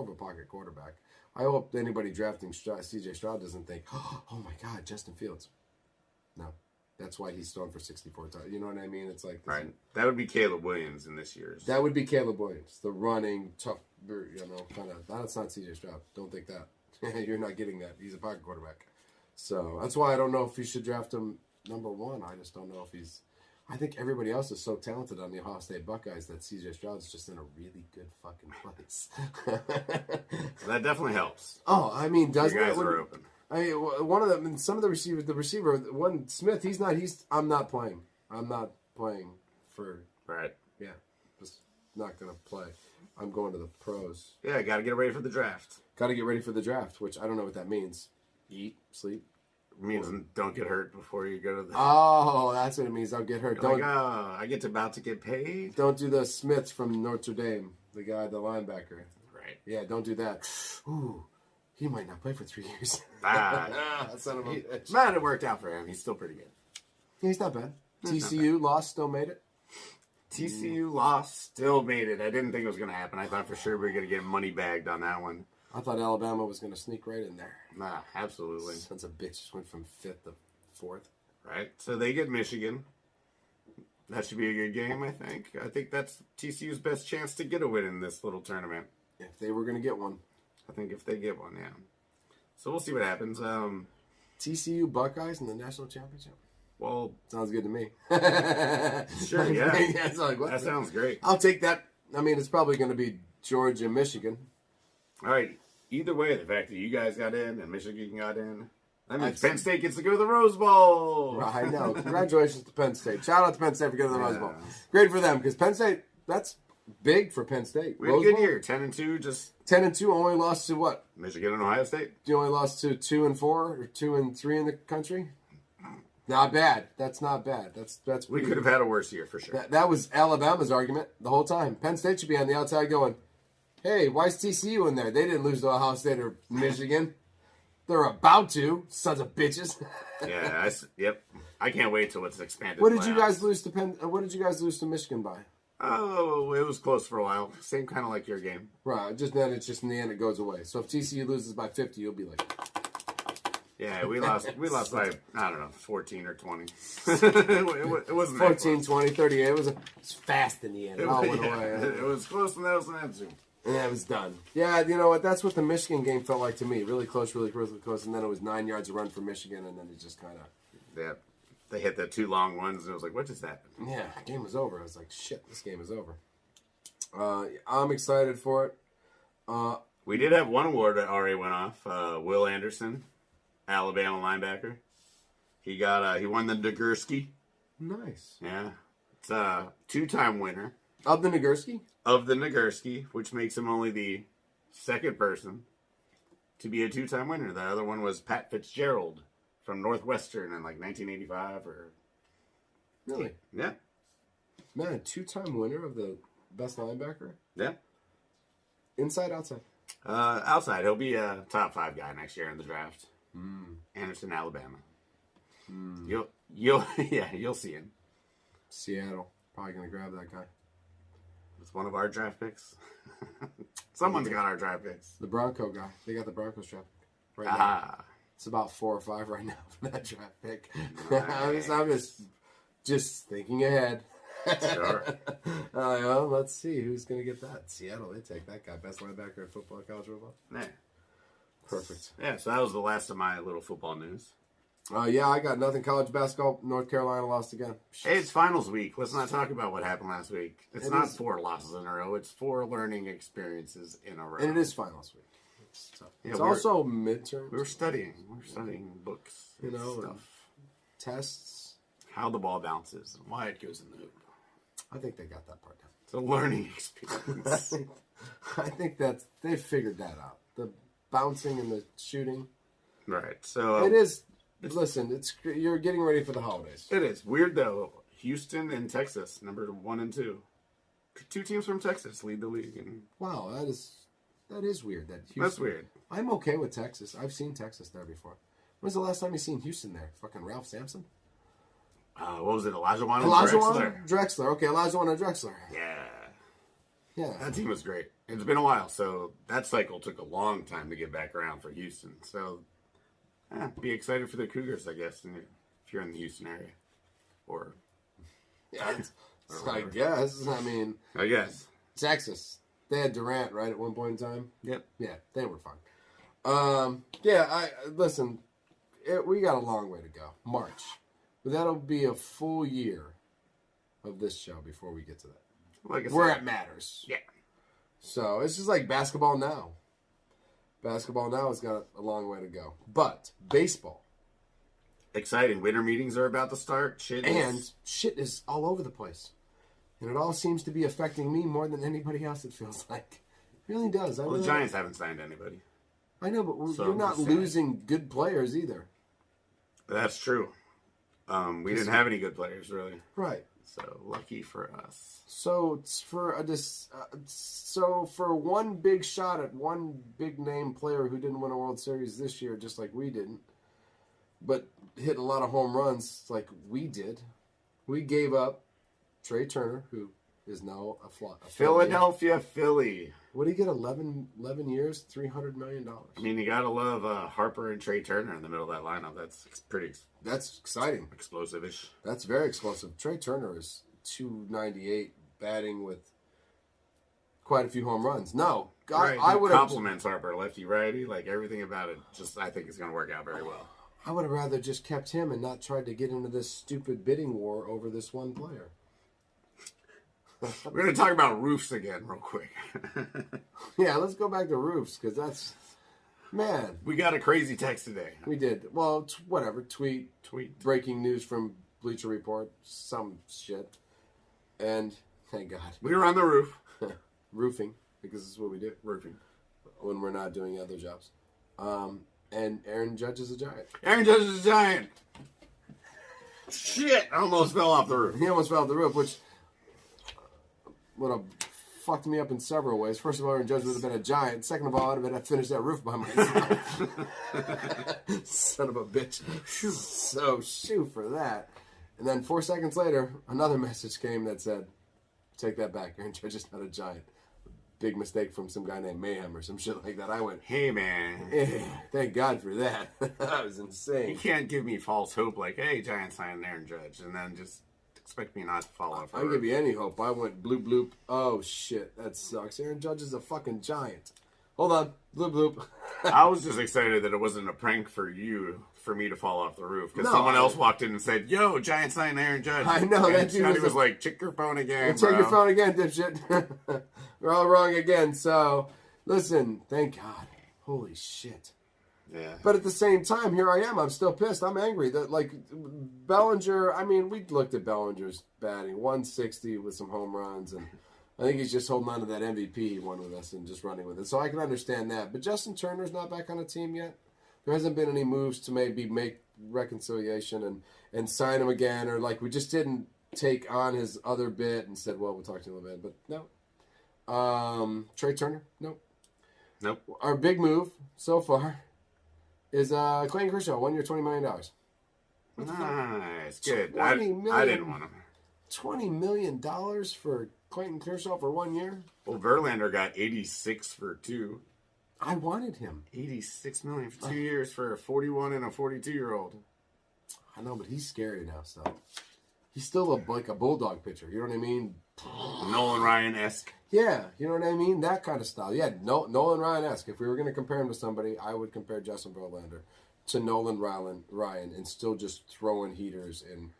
a pocket quarterback. I hope anybody drafting C.J. Stroud doesn't think, oh my God, Justin Fields. No, that's why he's thrown for 64 times. You know what I mean? It's like right. That would be Caleb Williams in this year's. That would be Caleb Williams, the running tough. Kind of. That's not C.J. Stroud. Don't think that. You're not getting that. He's a pocket quarterback. So that's why I don't know if you should draft him number 1. I just don't know if he's. I think everybody else is so talented on the Ohio State Buckeyes that C.J. Stroud is just in a really good fucking place. That definitely helps. Oh, I mean, doesn't you guys it? are open. I mean, one of them, and some of the receiver, one Smith, I'm not playing. I'm not playing for. Right. Yeah, just not gonna play. I'm going to the pros. Yeah, got to get ready for the draft. Got to get ready for the draft, which I don't know what that means. Eat, sleep. It means don't get hurt before you go to the. Oh, that's what it means. Don't get hurt. Don't. Like, I get about to get paid. Don't do the Smiths from Notre Dame, the linebacker. Right. Yeah, don't do that. Ooh, he might not play for 3 years. Son of a bitch. Man, it worked out for him. He's still pretty good. He's not bad. TCU lost, still made it. TCU lost, still made it. I didn't think it was going to happen. I thought for sure we were going to get money bagged on that one. I thought Alabama was going to sneak right in there. Nah, absolutely. Sons of bitches went from 5th to 4th. Right. So they get Michigan. That should be a good game, I think. I think that's TCU's best chance to get a win in this little tournament. If they were going to get one. I think if they get one, yeah. So we'll see what happens. TCU Buckeyes in the national championship. Well, sounds good to me. Sure, yeah. Yeah, it's like, what? That sounds great. I'll take that. I mean, it's probably going to be Georgia, Michigan. All right. Either way, the fact that you guys got in and Michigan got in, that means Penn State gets to go to the Rose Bowl. I know. Congratulations to Penn State. Shout out to Penn State for getting to the Rose Bowl. Great for them because Penn State, that's big for Penn State. We had a good year. 10-2, just 10-2. Only lost to what? Michigan and Ohio State. You only lost to 2-4 or 2-3 in the country. Not bad. That's not bad. That's we could have had a worse year for sure. That was Alabama's argument the whole time. Penn State should be on the outside going, hey, why is TCU in there? They didn't lose to Ohio State or Michigan. They're about to, sons of bitches. Yeah, yep. I can't wait till it's expanded. What did you guys lose to What did you guys lose to Michigan by? Oh, it was close for a while. Same kind of like your game. Right. Just then, it's just in the end, it goes away. So if TCU loses by 50, you'll be like, yeah, we lost by, I don't know, 14 or 20. It wasn't 14, 20, 38. It was fast in the end. It all went away. It was close and that was an answer. Yeah, it was done. Yeah, you know what? That's what the Michigan game felt like to me. Really close, really close, really close. And then it was 9 yards of run for Michigan, and then it just kind of... Yeah, they hit the 2 long ones, and it was like, what just happened? Yeah, the game was over. I was like, shit, this game is over. I'm excited for it. We did have one award that already went off. Will Anderson, Alabama linebacker. He won the Nagurski. Nice. Yeah. It's a 2-time winner. Of the Nagurski? Of the Nagurski, which makes him only the second person to be a 2-time winner. The other one was Pat Fitzgerald from Northwestern in like 1985 or... Really? Yeah. Man, a 2-time winner of the best linebacker? Yeah. Inside, outside? Outside. He'll be a top 5 guy next year in the draft. Anderson, Alabama. You'll see him. Seattle. Probably going to grab that guy. It's one of our draft picks. Someone's got our draft picks. The Bronco guy. They got the Broncos draft right now. It's about 4 or 5 right now for that draft pick. Nice. I'm just thinking ahead. Sure. Well, let's see who's going to get that. Seattle, they take that guy. Best linebacker in football, college football. Yeah. Perfect. Yeah, so that was the last of my little football news. Yeah, I got nothing. College basketball, North Carolina lost again. Hey, it's finals week. Let's not talk about what happened last week. It's not 4 losses in a row. It's 4 learning experiences in a row. And it is finals week. It's Yeah, also midterms. We're studying. We're studying books. You know, stuff. Tests. How the ball bounces and why it goes in the hoop. I think they got that part down. It's a learning experience. I think that they figured that out. The bouncing and the shooting. Right. So it is. Listen, you're getting ready for the holidays. It is weird though. Houston and Texas, number 1 and 2. 2 teams from Texas lead the league. And wow, that is weird. That's weird. I'm okay with Texas. I've seen Texas there before. When's the last time you seen Houston there? Fucking Ralph Sampson. What was it? Elijah Drexler. Okay, Elijah Drexler. Yeah. That team was great. It's been a while, so that cycle took a long time to get back around for Houston. So, be excited for the Cougars, I guess, if you're in the Houston area. Or, I guess. I guess. Texas. They had Durant, right, at one point in time? Yep. Yeah, they were fine. Listen, we got a long way to go. March. But that'll be a full year of this show before we get to that. Like I said, where it matters. Yeah. So it's just like basketball now. Basketball now has got a long way to go. But baseball. Exciting. Winter meetings are about to start. Shit is all over the place. And it all seems to be affecting me more than anybody else, it feels like. It really does. Well, the Giants haven't signed anybody. I know, but you're not losing good players either. That's true. We didn't have any good players, really. Right. So, lucky for us. So, for one big shot at one big name player who didn't win a World Series this year, just like we didn't, but hit a lot of home runs like we did, we gave up Trey Turner, who is now a flop. Philadelphia Philly. What did he get, 11 years, $300 million? I mean, you got to love Harper and Trey Turner in the middle of that lineup. That's pretty... That's exciting. Explosive-ish. That's very explosive. Trey Turner is .298, batting with quite a few home runs. No, right. I would have... Compliments Harper, lefty-righty, like everything about it. Just, I think it's going to work out very well. I would have rather just kept him and not tried to get into this stupid bidding war over this one player. We're going to talk about roofs again real quick. Yeah, let's go back to roofs, because that's... Man. We got a crazy text today. We did. Well, whatever. Tweet. Breaking news from Bleacher Report. Some shit. And, thank God. We were on the roof. Roofing, because this is what we do. Roofing. When we're not doing other jobs. And Aaron Judge is a Giant. Aaron Judge is a Giant. Shit! I almost fell off the roof. He almost fell off the roof, which would have fucked me up in several ways. First of all, Aaron Judge would have been a Giant. Second of all, I'd have been to finish that roof by myself. Son of a bitch. So, shoot for that. And then 4 seconds later, another message came that said, take that back. Aaron Judge is not a Giant. Big mistake from some guy named Mayhem or some shit like that. I went, hey, man. Thank God for that. That was insane. You can't give me false hope like, hey, Giants signed Aaron Judge, and then just expect me not to fall off. I'll give you any hope. I went bloop bloop. Oh shit, that sucks. Aaron Judge is a fucking Giant. Hold on, bloop bloop. I was just excited that it wasn't a prank for me to fall off the roof, because someone else walked in and said, "Yo, Giants signed Aaron Judge." I know and that dude was like, "Check your phone again, check your phone again, dipshit." We're all wrong again. So listen, thank God. Holy shit. Yeah. But at the same time, here I am. I'm still pissed. I'm angry that, like, Bellinger. I mean, we looked at Bellinger's batting, 160 with some home runs, and I think he's just holding on to that MVP he won with us and just running with it. So I can understand that. But Justin Turner's not back on the team yet. There hasn't been any moves to maybe make reconciliation and sign him again, or like we just didn't take on his other bit and said, well, we'll talk to you in a little bit. But no. Trey Turner? Nope. Our big move so far is Clayton Kershaw, 1 year, $20 million. Nice. Good. I didn't want him. $20 million for Clayton Kershaw for 1 year? Well, Verlander got 86 for 2. I wanted him. $86 million for 2 years for a 41 and a 42-year-old. I know, but he's scary now, so. He's still like a bulldog pitcher. You know what I mean? Nolan Ryan-esque. Yeah, you know what I mean? That kind of style. Yeah, Nolan Ryan-esque. If we were going to compare him to somebody, I would compare Justin Verlander to Nolan Ryan and still just throwing heaters and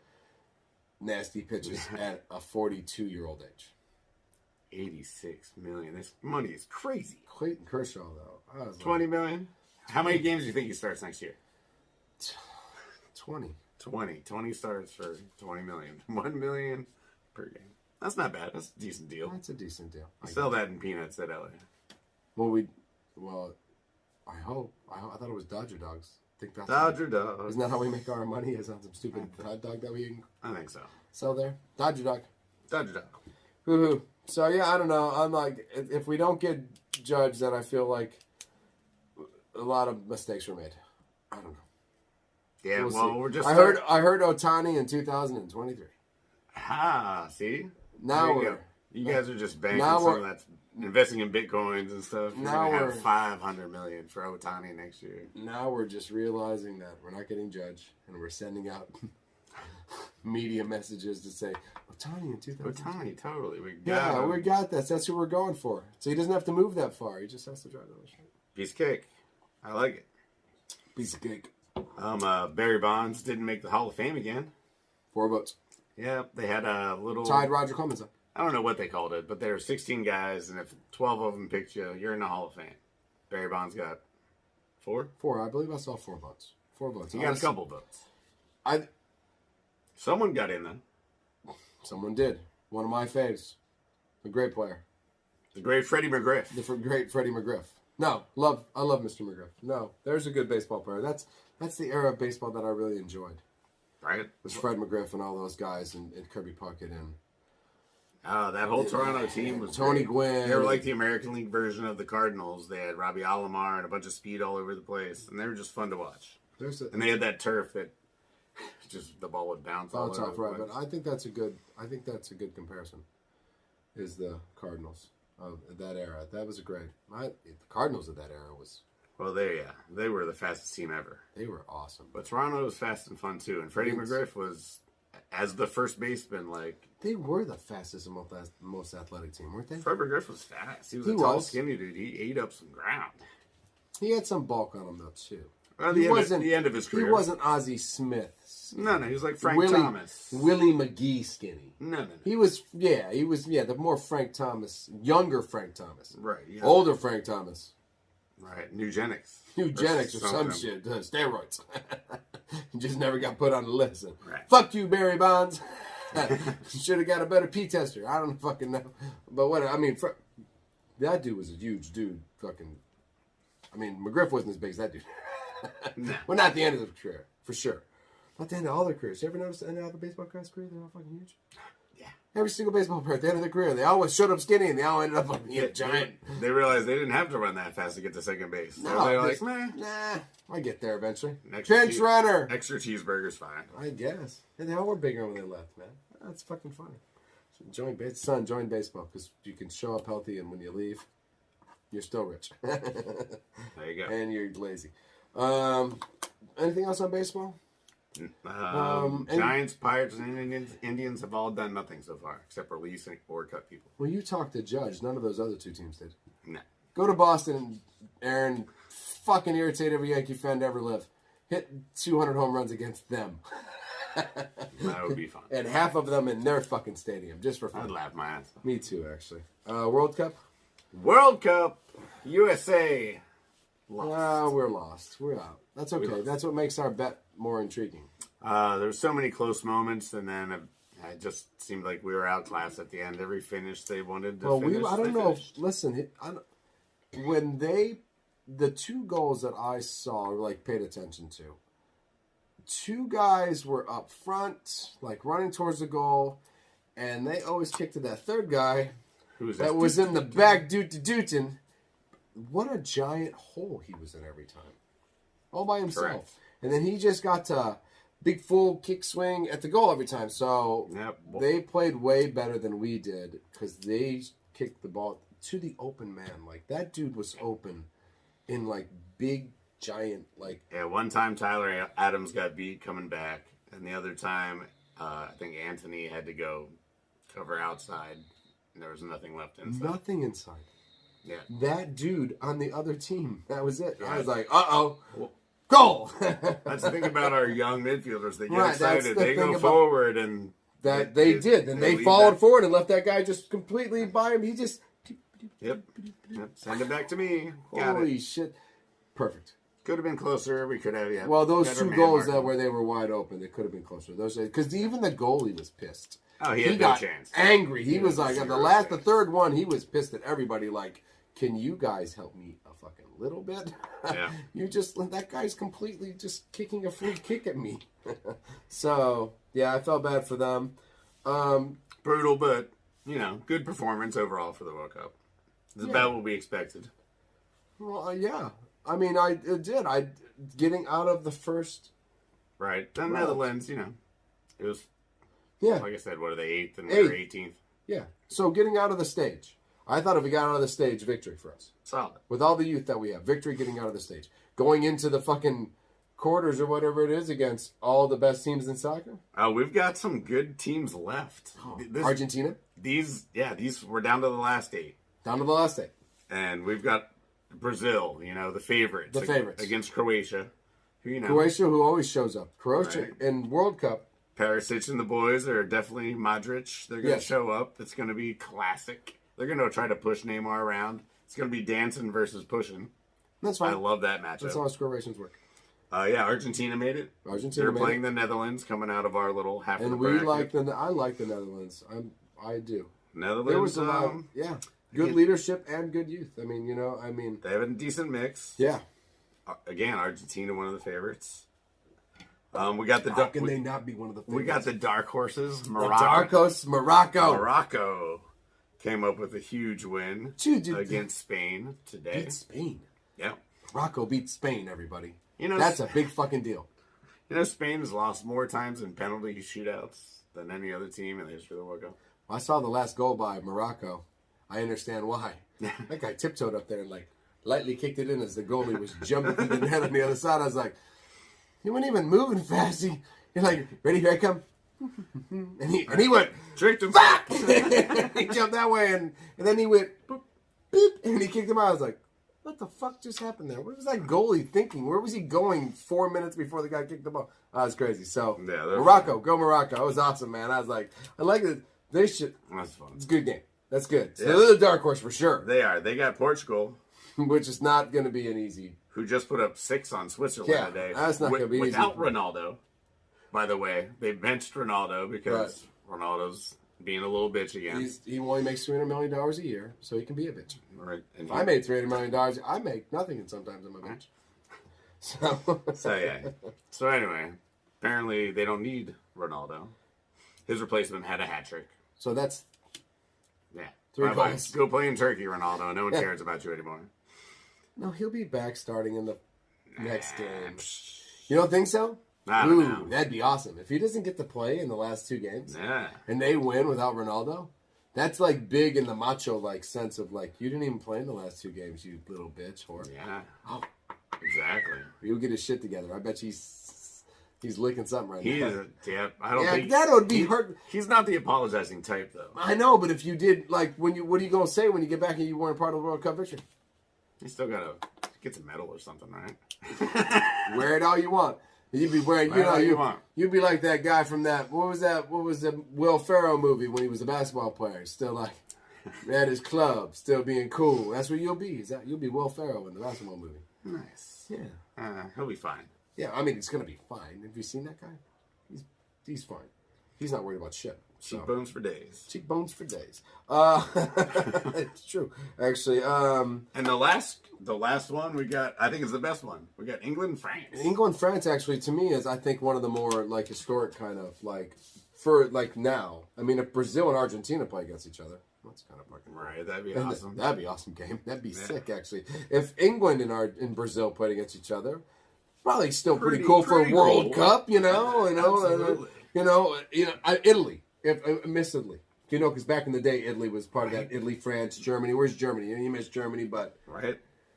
nasty pitches at a 42-year-old age. 86 million. This money is crazy. Clayton Kershaw, though. I was 20 million? How many games do you think he starts next year? 20. 20 starts for 20 million. 1 million per game. That's not bad. That's a decent deal. That's a decent deal. Sell that in peanuts at LA. Well, I hope. I thought it was Dodger Dogs. I think that's Dodger Dogs. Isn't that how we make our money? Is on some stupid hot dog that we I think so. sell there? Dodger Dog. Dodger Dog. Woohoo. So, yeah, I don't know. I'm like, if we don't get Judge, then I feel like a lot of mistakes were made. I don't know. Yeah, we're just... I heard Ohtani in 2023. See? Now you guys are just banking some of that's investing in Bitcoins and stuff. Now we're going to have $500 million for Ohtani next year. Now we're just realizing that we're not getting Judge, and we're sending out media messages to say, Ohtani in 2023. Ohtani, totally. We got that. That's who we're going for. So he doesn't have to move that far. He just has to drive the street. Piece of cake. I like it. Piece of cake. Barry Bonds didn't make the Hall of Fame again. 4 votes. Yeah, they had a little... Tied Roger Clemens up. I don't know what they called it, but there were 16 guys, and if 12 of them picked you, you're in the Hall of Fame. Barry Bonds got 4? 4. I believe I saw 4 votes. 4 votes. He got a couple votes. I Someone got in, though. Someone did. One of my faves. A great player. The great Freddie McGriff. The great Freddie McGriff. No, I love Mr. McGriff. No, there's a good baseball player. That's the era of baseball that I really enjoyed. Right? Was Fred McGriff and all those guys and Kirby Puckett and that whole Toronto team was Tony great. Gwynn. They were like the American League version of the Cardinals. They had Robbie Alomar and a bunch of speed all over the place, and they were just fun to watch. And they had that turf that just the ball would bounce all over. Right, but I think that's a good comparison. Is the Cardinals of that era? That was a great. The Cardinals of that era was. Well, they were the fastest team ever. They were awesome. But Toronto was fast and fun too, and Freddie McGriff was, as the first baseman, like they were the fastest and most athletic team, weren't they? Freddie McGriff was fast. He was a tall, skinny dude. He ate up some ground. He had some bulk on him though too. The end of his career. He wasn't Ozzie Smith. No, he was like Frank Thomas. Willie McGee skinny. No. He was the more Frank Thomas, younger Frank Thomas. Right. Yeah. Older Frank Thomas. Right. Eugenics or some shit. Steroids. He just never got put on the list. Right. Fuck you, Barry Bonds. Should have got a better P tester. I don't fucking know. But what, I mean, that dude was a huge dude. McGriff wasn't as big as that dude. No. Well, not at the end of the career, for sure. Not the end of all their careers. You ever notice the end of the baseball guys' career? They're all fucking huge. Yeah. Every single baseball player at the end of their career, they always showed up skinny and they all ended up giant. They realized they didn't have to run that fast to get to second base. So No, they're like, nah. I get there eventually. Extra Bench runner. Extra cheeseburger's fine. I guess. And they all were bigger when they left, man. That's fucking funny. Join baseball because you can show up healthy and when you leave, you're still rich. There you go. And you're lazy. Anything else on baseball? Giants, Pirates, and Indians have all done nothing so far except release or cut people. Well, you talked to Judge. None of those other 2 teams did. No. Go to Boston and Aaron fucking irritate every Yankee fan to ever live. Hit 200 home runs against them. That would be fun. And half of them in their fucking stadium, just for fun. I'd laugh my ass off. Me too, actually. World Cup? World Cup, USA. Lost. We're lost. We're out. That's okay. That's what makes our bet more intriguing. There's so many close moments, and then it just seemed like we were outclassed at the end. Every finish they wanted to finish. I don't know. Listen, when the 2 goals that I saw, paid attention to, 2 guys were up front, running towards the goal, and they always kicked to that 3rd guy that was in the back, Dootin. What a giant hole he was in every time. All by himself. Correct. And then he just got to big full kick swing at the goal every time. So they played way better than we did because they kicked the ball to the open man. That dude was open in big, giant, Yeah, one time Tyler Adams got beat coming back. And the other time, I think Anthony had to go cover outside. And there was nothing left inside. Nothing inside. Yeah. That dude on the other team. That was it. Yeah. I was like, uh-oh. Goal! That's the thing about our young midfielders. They get Right, excited. They go forward and... That they did. And they followed forward and left that guy just completely by him. He just... Yep. Send it back to me. Holy shit. Perfect. Could have been closer. We could have, yeah. Well, those 2 goals where they were wide open, they could have been closer. Because even the goalie was pissed. Oh, he had no got chance. Angry. He was like, at the 3rd one, he was pissed at everybody. Can you guys help me a fucking little bit? Yeah. That guy's completely just kicking a free kick at me. So, yeah, I felt bad for them. Brutal, but, good performance overall for the World Cup. It's about what we expected. Well, yeah. I mean, I did. Getting out of the first... Right. The Netherlands, it was... Yeah. Like I said, what are they, 8th and we're 18th? Yeah. So getting out of the stage. I thought if we got out of the stage, victory for us. Solid. With all the youth that we have. Victory getting out of the stage. Going into the fucking quarters or whatever it is against all the best teams in soccer. We've got some good teams left. Argentina? These we're down to the last 8. Down to the last 8. And we've got Brazil, the favorites. The favorites. Against Croatia. who Croatia, who always shows up. Croatia Right. in World Cup. Perisic and the boys are definitely Modric. They're going to show up. It's going to be classic. They're going to try to push Neymar around. It's going to be dancing versus pushing. That's fine. I love that matchup. That's how Croatians work. Yeah, Argentina made it. They're playing the Netherlands, coming out of our little half of the bracket. I like the Netherlands. I do. Netherlands. There was a lot. Good leadership and good youth. I mean, they have a decent mix. Yeah. Again, Argentina, one of the favorites. We got the. How can they not be one of the favorites? We got the dark horses. Morocco. The dark horse, Morocco. Morocco came up with a huge win against Spain today. Beat Spain. Yeah. Morocco beat Spain. Everybody. That's a big fucking deal. Spain has lost more times in penalty shootouts than any other team in the history of the World Cup. I saw the last goal by Morocco. I understand why. That guy tiptoed up there and lightly kicked it in as the goalie was jumping through the net on the other side. I was like, he wasn't even moving fast. He's like, ready, here I come. And he went, tricked him. Back! He jumped that way and then he went, boop, beep, and he kicked him out. I was like, what the fuck just happened there? What was that goalie thinking? Where was he going 4 minutes before the guy kicked the ball? That was crazy. So, Morocco, go Morocco. That was awesome, man. I was like, I like it. They should. That's fun. It's a good game. That's good. So they're the dark horse for sure. They are. They got Portugal. Which is not going to be an easy. Who just put up 6 on Switzerland today. That's not going to be easy. Without Ronaldo. By the way, they benched Ronaldo because Ronaldo's being a little bitch again. He only makes $300 million a year, so he can be a bitch. Right. If I made $300 million, I make nothing, and sometimes I'm a bitch. So anyway, apparently they don't need Ronaldo. His replacement had a hat trick. So that's 3 goals. Go play in Turkey, Ronaldo. No one cares about you anymore. No, he'll be back starting in the next game. You don't think so? I don't know. That'd be awesome. If he doesn't get to play in the last 2 games and they win without Ronaldo, that's big in the macho sense of you didn't even play in the last 2 games, you little bitch whore. Yeah. Oh. Exactly. He'll get his shit together. I bet he's licking something right now. I don't think that would be hurt. He's not the apologizing type though. I know, but if you did what are you gonna say when you get back and you weren't part of the World Cup victory? You still gotta get a medal or something, right? Wear it all you want. You'd be wearing, you'd be like that guy from that. What was the Will Ferrell movie when he was a basketball player? Still at his club, still being cool. That's what you'll be. You'll be Will Ferrell in the basketball movie. Nice. Yeah. He'll be fine. Yeah, I mean, it's gonna be fine. Have you seen that guy? He's fine. He's not worried about shit. Cheekbones for days. Cheekbones for days. It's true, actually. And the last one we got, I think is the best one. We got England and France. England France actually to me is I think one of the more historic kind of for now. I mean, if Brazil and Argentina play against each other, that's kind of fucking right. That'd be awesome. That'd be awesome game. That'd be sick actually. If England and Brazil played against each other, probably still pretty cool for a World Cup. Absolutely. Italy. Admittedly, because back in the day, Italy was part of that Italy, France, Germany. Where's Germany? You miss Germany, but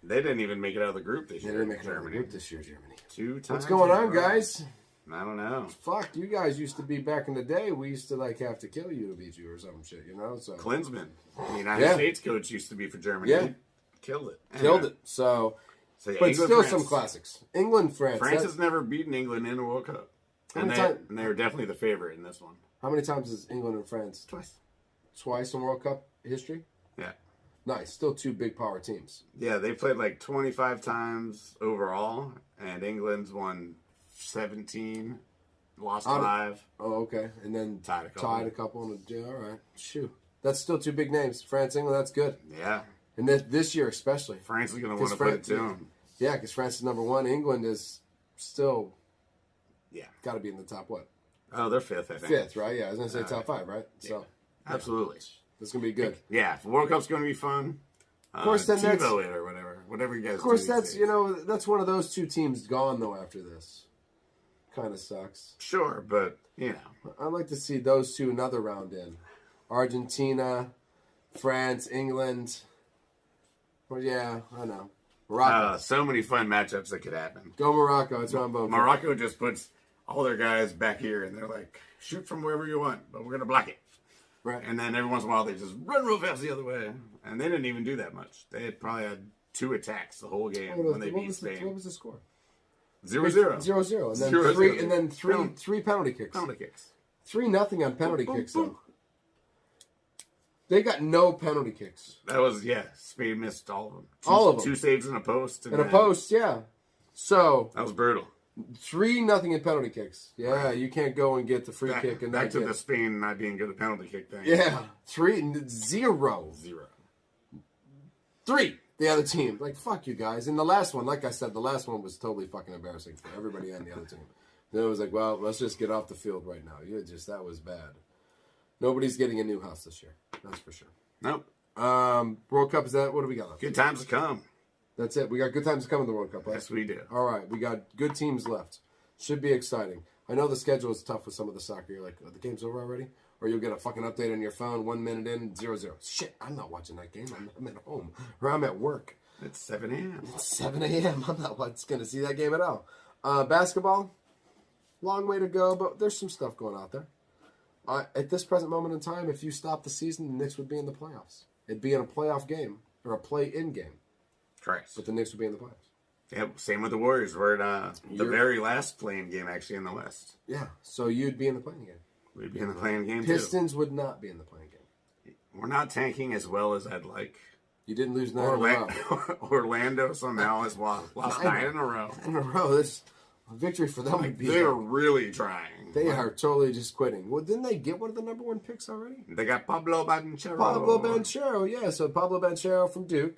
they didn't even make it out of the group this year. They didn't make it out of the group this year, Germany. 2 times. What's going on, guys? I don't know. Fuck, you guys used to be back in the day. We used to have to kill you to beat you or some shit, So Klinsmann, the United States coach, used to be for Germany. Yeah, killed it. Killed it. So but England, still France. some classics. England, France. France has never beaten England in a World Cup, and they were definitely the favorite in this one. How many times is England and France? Twice in World Cup history? Yeah. Nice. Still 2 big power teams. Yeah, they played 25 times overall, and England's won 17, lost 5. Oh, okay. And then tied a couple. All right. Shoot. That's still 2 big names. France, England, that's good. Yeah. And this year especially. France is going to want to put it to them. Yeah, because France is number 1. England is still got to be in the top what? Oh, they're 5th, I think. 5th, right? Yeah, I was going to say top 5, right? Yeah. So absolutely. That's going to be good. Yeah, the World Cup's going to be fun. Of course, then that's... TiVo it or whatever you guys do. Of course, that's one of those 2 teams gone, though, after this. Kind of sucks. Sure, but, I'd like to see those 2 another round in. Argentina, France, England. Well, yeah, I know. Morocco. So many fun matchups that could happen. Go Morocco. That's what I'm voting for. Morocco just puts all their guys back here, and they're like, shoot from wherever you want, but we're going to block it. Right. And then every once in a while, they just run real fast the other way. And they didn't even do that much. They had probably had 2 attacks the whole game when they beat Spain. What was the score? 0-0. 0-0. And then 0-0. three, and then three penalty kicks. Penalty kicks. 3-0 on penalty kicks, though. They got no penalty kicks. That was, Spain missed all of them. All of them. 2 saves in a post. And a post, yeah. So. That was brutal. 3-0 in penalty kicks. Yeah, you can't go and get the free kick. And back to the Spain not being good at penalty kick thing. Yeah. 3-0. 0. 3. The other team. Like, fuck you guys. And the last one, like I said, the last one was totally fucking embarrassing for everybody on the other team. Then it was like, well, let's just get off the field right now. That was bad. Nobody's getting a new house this year. That's for sure. Nope. World Cup, is that? What do we got left? Good times to come. That's it. We got good times to come in the World Cup, right? Yes, we do. All right. We got good teams left. Should be exciting. I know the schedule is tough with some of the soccer. You're like, the game's over already? Or you'll get a fucking update on your phone 1 minute in, 0-0. Shit, I'm not watching that game. I'm at home. Or I'm at work. It's 7 a.m. It's 7 a.m. I'm not going to see that game at all. Basketball, long way to go, but there's some stuff going out there. At this present moment in time, if you stop the season, the Knicks would be in the playoffs. It'd be in a playoff game, or a play-in game. Correct. But the Knicks would be in the playoffs. Yeah, same with the Warriors. We're at the very last playing game, actually, in the West. Yeah, so you'd be in the playing game. We'd be in the playing game, Pistons would not be in the playing game. We're not tanking as well as I'd like. You didn't lose 9 in a row. Orlando somehow has lost 9 in a row. 9 in a row. This a victory for them would be. They're really trying. They are totally just quitting. Well, didn't they get one of the number 1 picks already? They got Pablo Banchero. Pablo Banchero, yeah. So Pablo Banchero from Duke.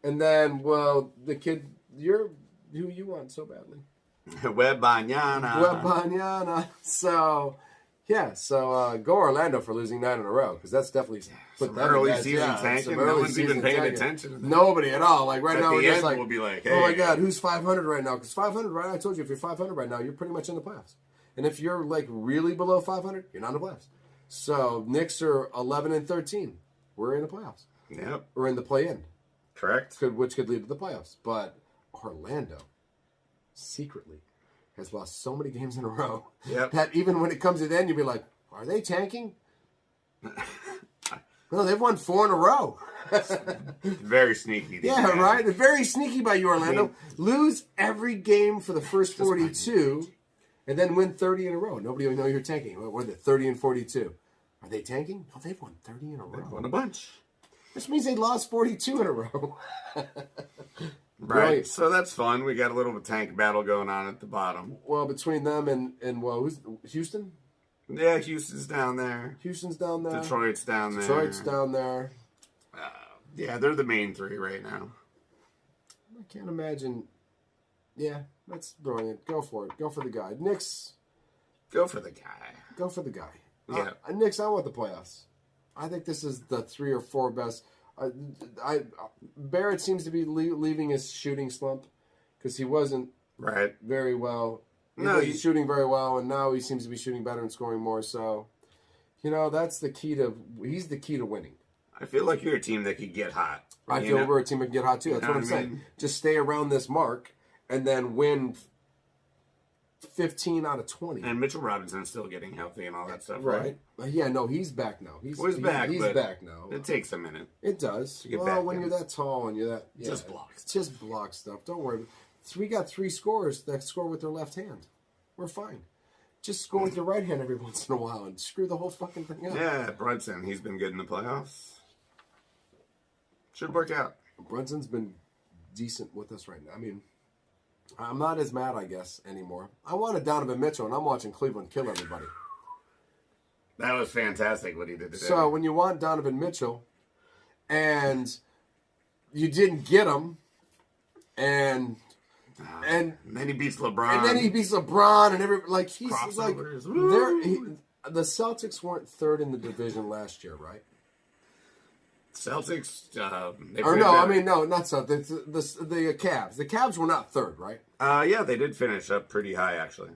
And then, well, the kid, who you want so badly? Wembanyama. So, yeah. So, go Orlando for losing 9 in a row, because that's definitely some early season tanking. No one's even paying attention to that. Nobody at all. Like, right now, we're just like, we'll be like, hey. Oh my God, who's 500 right now? Because 500, right? I told you, if you're 500 right now, you're pretty much in the playoffs. And if you're, like, really below 500, you're not in the playoffs. So, Knicks are 11-13. We're in the playoffs. Yep. We're in the play-in. Correct. Which could lead to the playoffs. But Orlando, secretly, has lost so many games in a row that even when it comes to the end, you'll be like, are they tanking? No, they've won 4 in a row. Very sneaky. Yeah, right? They're very sneaky by you, Orlando. Lose every game for the first 42 and then win 30 in a row. Nobody will know you're tanking. What were they? 30 and 42. Are they tanking? No, they've won 30 in a row. They've won a bunch. Which means they lost 42 in a row. Right. So that's fun. We got a little tank battle going on at the bottom. Well, between them and who's Houston? Yeah, Houston's down there. Houston's down there. Detroit's down there. Detroit's down there. Yeah, they're the main 3 right now. I can't imagine. Yeah, that's brilliant. Go for it. Go for the guy. Knicks. Go for the guy. Go for the guy. Yeah. Knicks, I want the playoffs. I think this is the 3 or 4 best. Barrett seems to be leaving his shooting slump because he wasn't very well. He's shooting very well, and now he seems to be shooting better and scoring more. So, that's the key to. He's the key to winning. I feel like you're a team that could get hot. I feel we're a team that can get hot too. That's what I'm saying. Just stay around this mark and then win 15 out of 20. And Mitchell Robinson's still getting healthy and all that stuff, right? Yeah, no, he's back now. He's back. He's back now. It takes a minute. It does. Well, when you're that tall and you're that... Yeah, just blocks. Just block stuff. Don't worry. We got 3 scorers that score with their left hand. We're fine. Just score with your right hand every once in a while and screw the whole fucking thing up. Yeah, Brunson, he's been good in the playoffs. Should work out. Brunson's been decent with us right now. I mean, I'm not as mad, I guess, anymore. I wanted Donovan Mitchell, and I'm watching Cleveland kill everybody. That was fantastic what he did today. So when you want Donovan Mitchell, and you didn't get him, and then he beats LeBron. And then he beats LeBron, and he's crossovers. Like, the Celtics weren't 3rd in the division last year, right? Celtics, not Celtics. The Cavs. The Cavs were not 3rd, right? Yeah, they did finish up pretty high, actually.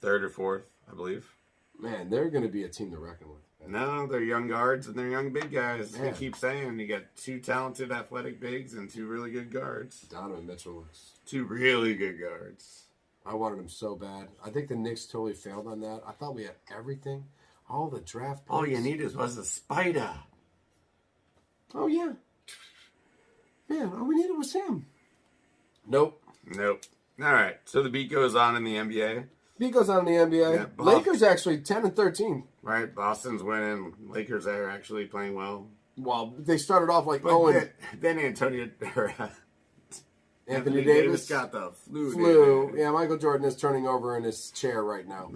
3rd or 4th, I believe. Man, they're going to be a team to reckon with. No, they're young guards and they're young big guys. Man. They keep saying you got 2 talented athletic bigs and 2 really good guards. Donovan Mitchell looks 2 really good guards. I wanted him so bad. I think the Knicks totally failed on that. I thought we had everything. All the draft picks. All you needed was a spider. Oh, yeah. Man, all we needed was him. Nope. All right. So the beat goes on in the NBA. Beat goes on in the NBA. Yeah, Lakers actually 10-13. Right. Boston's winning. Lakers are actually playing well. Well, they started off like But then Anthony Davis got the flu. Yeah, Michael Jordan is turning over in his chair right now,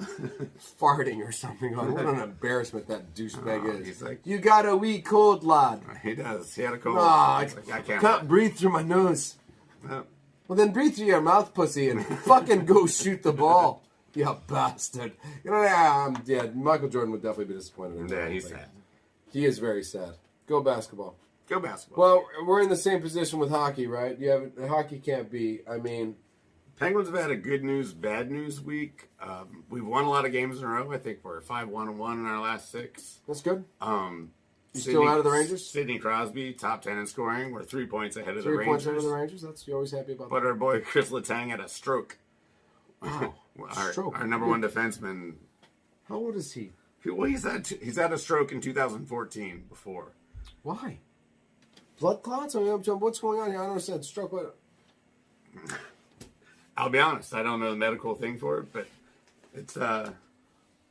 farting or something. What an embarrassment that douchebag is. He's like, you got a wee cold, lad. He does. He had a cold. I can't breathe through my nose. No. Well, then breathe through your mouth, pussy, and fucking go shoot the ball, you bastard. You know, yeah, Michael Jordan would definitely be disappointed. Yeah, he's sad. He is very sad. Go basketball. Go basketball. Well, we're in the same position with hockey, right? Hockey can't be. I mean, Penguins have had a good news, bad news week. We've won a lot of games in a row. I think we're 5-1-1 in our last 6. That's good. You still out of the Rangers? Sidney Crosby, top 10 in scoring. We're 3 points ahead of the Rangers. 3 points ahead of the Rangers. That's you're always happy about. But our boy Chris Letang had a stroke. Wow, our number one defenseman. How old is he? Well, he's had a stroke in 2014 before. Why? Blood clots? I mean, what's going on here? I don't understand. Stroke what? I'll be honest. I don't know the medical thing for it, but it's a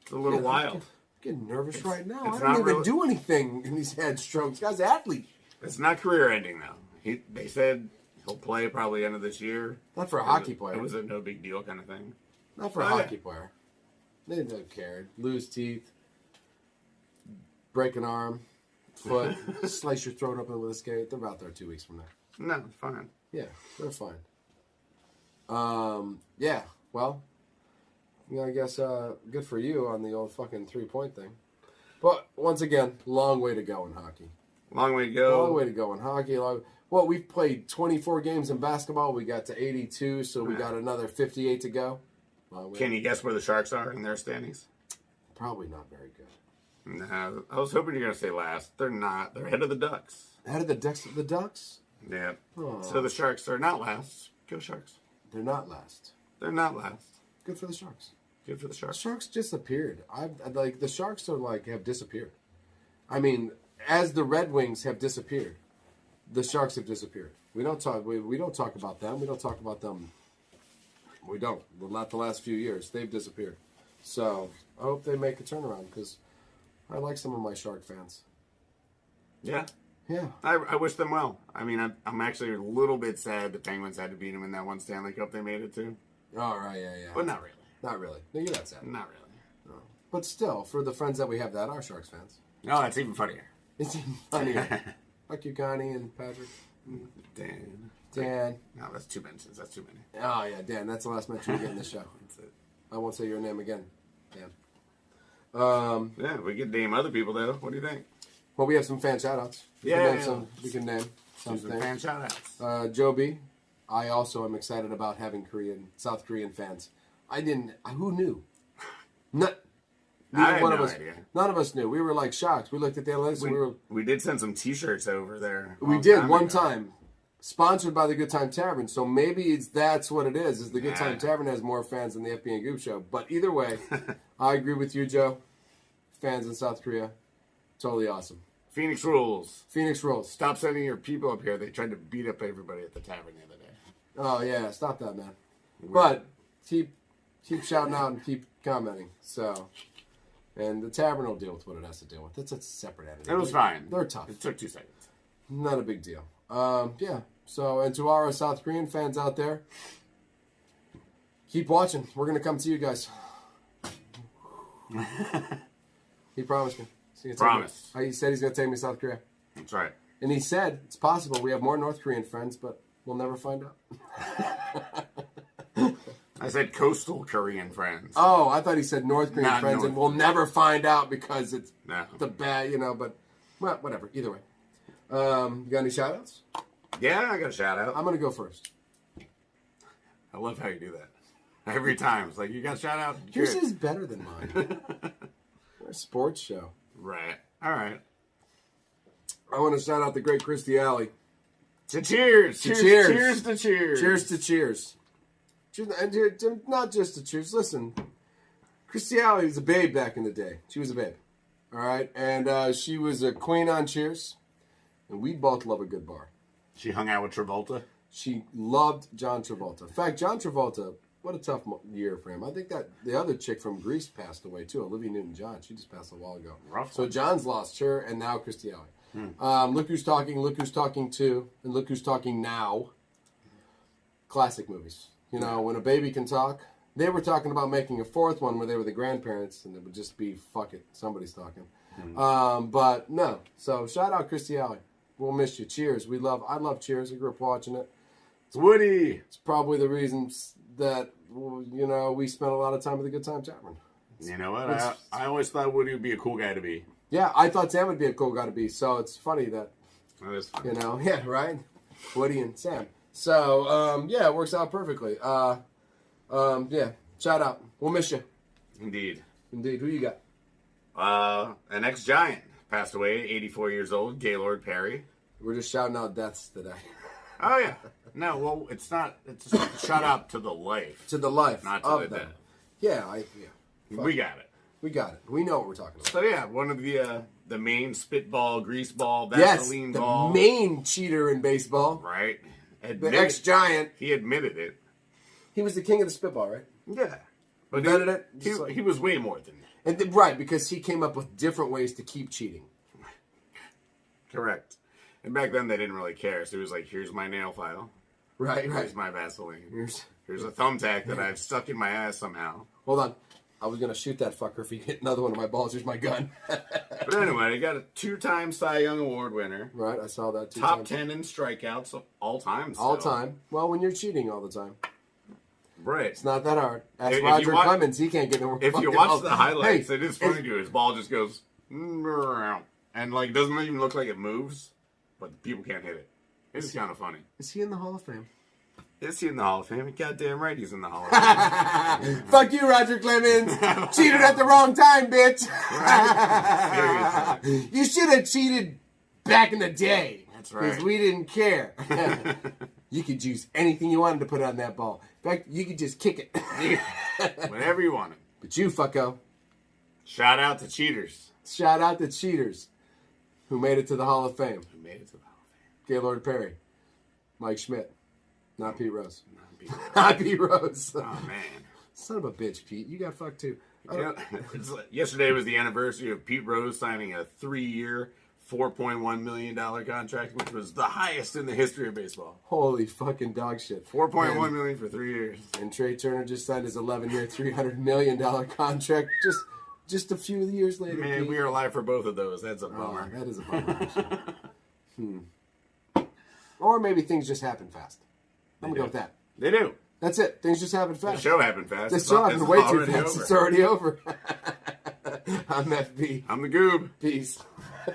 little wild. I'm getting nervous right now. It's I don't even do anything in these head strokes. This guy's an athlete. It's not career ending though. They said he'll play probably end of this year. Not for a hockey player. It was a no big deal kind of thing. Not for a hockey player. They don't care. Lose teeth, break an arm, foot, slice your throat open with a skate. They're out there 2 weeks from now. No, it's fine. Yeah, they're fine. Yeah, well, I guess good for you on the old fucking 3-point thing. But once again, long way to go in hockey. Long way to go. Long way to go in hockey. Well, we've played 24 games in basketball. We got to 82, so we got another 58 to go. Can you guess where the Sharks are in their standings? Probably not very good. No, I was hoping you were going to say last. They're not. They're ahead of the Ducks. Ahead of the Ducks? Yeah. Oh. So the Sharks are not last. Go Sharks. They're not last. They're not last. Good for the Sharks. Good for the Sharks. Sharks disappeared. The Sharks are have disappeared. I mean, as the Red Wings have disappeared, the Sharks have disappeared. We don't talk. We don't talk about them. We don't talk about them. We don't. Well, not the last few years. They've disappeared. So I hope they make a turnaround because I like some of my Shark fans. Yeah. Yeah. I wish them well. I mean, I'm actually a little bit sad the Penguins had to beat them in that one Stanley Cup they made it to. All right. Yeah. But not really. Not really. No, you're not sad. Not really. No. But still, for the friends that we have that are Sharks fans. No, that's even funnier. It's even funnier. Fuck you, Connie and Patrick. Dan. No, that's 2 mentions. That's too many. Oh, yeah, Dan. That's the last mention you get in the show. That's it. I won't say your name again, Dan. Yeah, we could name other people, though. What do you think? Well, we have some fan shout-outs. We can name some fan shout-outs. Joe B. I also am excited about having South Korean fans. Who knew? I had no idea. None of us knew. We were like shocked. We looked at the analytics and we did send some T-shirts over there. We did one time. Sponsored by the Good Time Tavern, so maybe that's what it is. The Good Time Tavern has more fans than the FB and Goob show. But either way, I agree with you, Joe. Fans in South Korea, totally awesome. Phoenix rules. Phoenix rules. Stop sending your people up here. They tried to beat up everybody at the tavern the other day. Oh yeah, stop that, man. But keep shouting out and keep commenting. So, and the tavern will deal with what it has to deal with. It's a separate entity. It was fine. They're tough. It took 2 seconds. Not a big deal. Yeah. So, and to our South Korean fans out there, keep watching. We're gonna come to you guys. He promised me. Promise. He said he's gonna take me to South Korea. That's right. And he said it's possible we have more North Korean friends, but we'll never find out. I said coastal Korean friends. Oh, I thought he said North Korean friends, and we'll never find out because it's the bad, but well, whatever. Either way. You got any shout-outs? Yeah, I got a shout-out. I'm going to go first. I love how you do that. Every time. It's like, you got a shout-out? Yours is better than mine. We're a sports show. Right. All right. I want to shout out the great Christy Alley. To cheers. Cheers. Cheers to cheers. Cheers to cheers. And not just to cheers. Listen, Christy Alley was a babe back in the day. She was a babe. All right? And she was a queen on Cheers. And we both love a good bar. She hung out with Travolta? She loved John Travolta. In fact, John Travolta, what a tough year for him. I think that the other chick from Greece passed away too, Olivia Newton-John. She just passed a while ago. Rough So one. John's lost her, and now Christy Alley. Look Who's Talking, Look Who's Talking 2, and Look Who's Talking Now. Classic movies. You know, When a Baby Can Talk. They were talking about making a fourth one where they were the grandparents, and it would just be, fuck it, somebody's talking. But no. So shout out Christy Alley. We'll miss you. Cheers. I love Cheers. I grew up watching it. It's Woody. It's probably the reasons that, you know, we spent a lot of time at the Good Time Tavern. You know what? I always thought Woody would be a cool guy to be. Yeah, I thought Sam would be a cool guy to be. So it's funny that, That is fun. you know, yeah, right? Woody and Sam. So, yeah, it works out perfectly. Yeah, shout out. We'll miss you. Indeed. Indeed. Who you got? An ex-Giant passed away, 84 years old, Gaylord Perry. We're just shouting out deaths today. Oh, yeah. No, well, it's not. It's a shout out to the life. To the life Not to of the them. death. Yeah, We got it. we got it. We know what we're talking about. So, yeah, one of the main spitball, greaseball, Yes, Vaseline the ball. main cheater in baseball. Right? The ex-Giant. He admitted it. He was the king of the spitball, right? Yeah. But Invented it. he was way more than that. And right, because he came up with different ways to keep cheating. Correct. And back then they didn't really care. So he was like, here's my nail file. Right. Here's my Vaseline. Here's a thumbtack that I've stuck in my ass somehow. Hold on. I was going to shoot that fucker if he hit another one of my balls. Here's my gun. But anyway, he got a 2-time Cy Young Award winner. Right, I saw that too. Top 10 in strikeouts of all time. All time. Well, when you're cheating all the time. Right. It's not that hard. Ask If you Roger watch- Clemens. He can't get no If you fucking watch balls. the highlights, Hey, it is funny to his ball just goes and like doesn't even look like it moves, but people can't hit it. It's kind of funny. Is he in the Hall of Fame? Is he in the Hall of Fame? Goddamn right he's in the Hall of Fame. Fuck you, Roger Clemens. Cheated at the wrong time, bitch. Seriously. You should have cheated back in the day. That's right. Because we didn't care. You could use anything you wanted to put on that ball. In fact, you could just kick it. Whenever you want it. But you, fucko. Shout out to cheaters. Shout out to cheaters who made it to the Hall of Fame. Who made it to the Hall of Fame? Gaylord Perry. Mike Schmidt. Not Pete Rose. Not Pete Rose. Not Pete Rose. Oh man. Son of a bitch, Pete. You got fucked too. Yeah, yesterday was the anniversary of Pete Rose signing a 3-year, $4.1 million contract, which was the highest in the history of baseball. Holy fucking dog shit. $4.1 million for 3 years. And Trey Turner just signed his 11-year, $300 million contract just a few years later. Man, Pete. we are alive for both of those. That's a Oh, bummer. that is a bummer. Actually. Or maybe things just happen fast. I'm going to go with that. They do. That's it. Things just happen The fast. show happened fast. This show happened way too already fast. over. It's already over. I'm FB. I'm the Goob. Peace.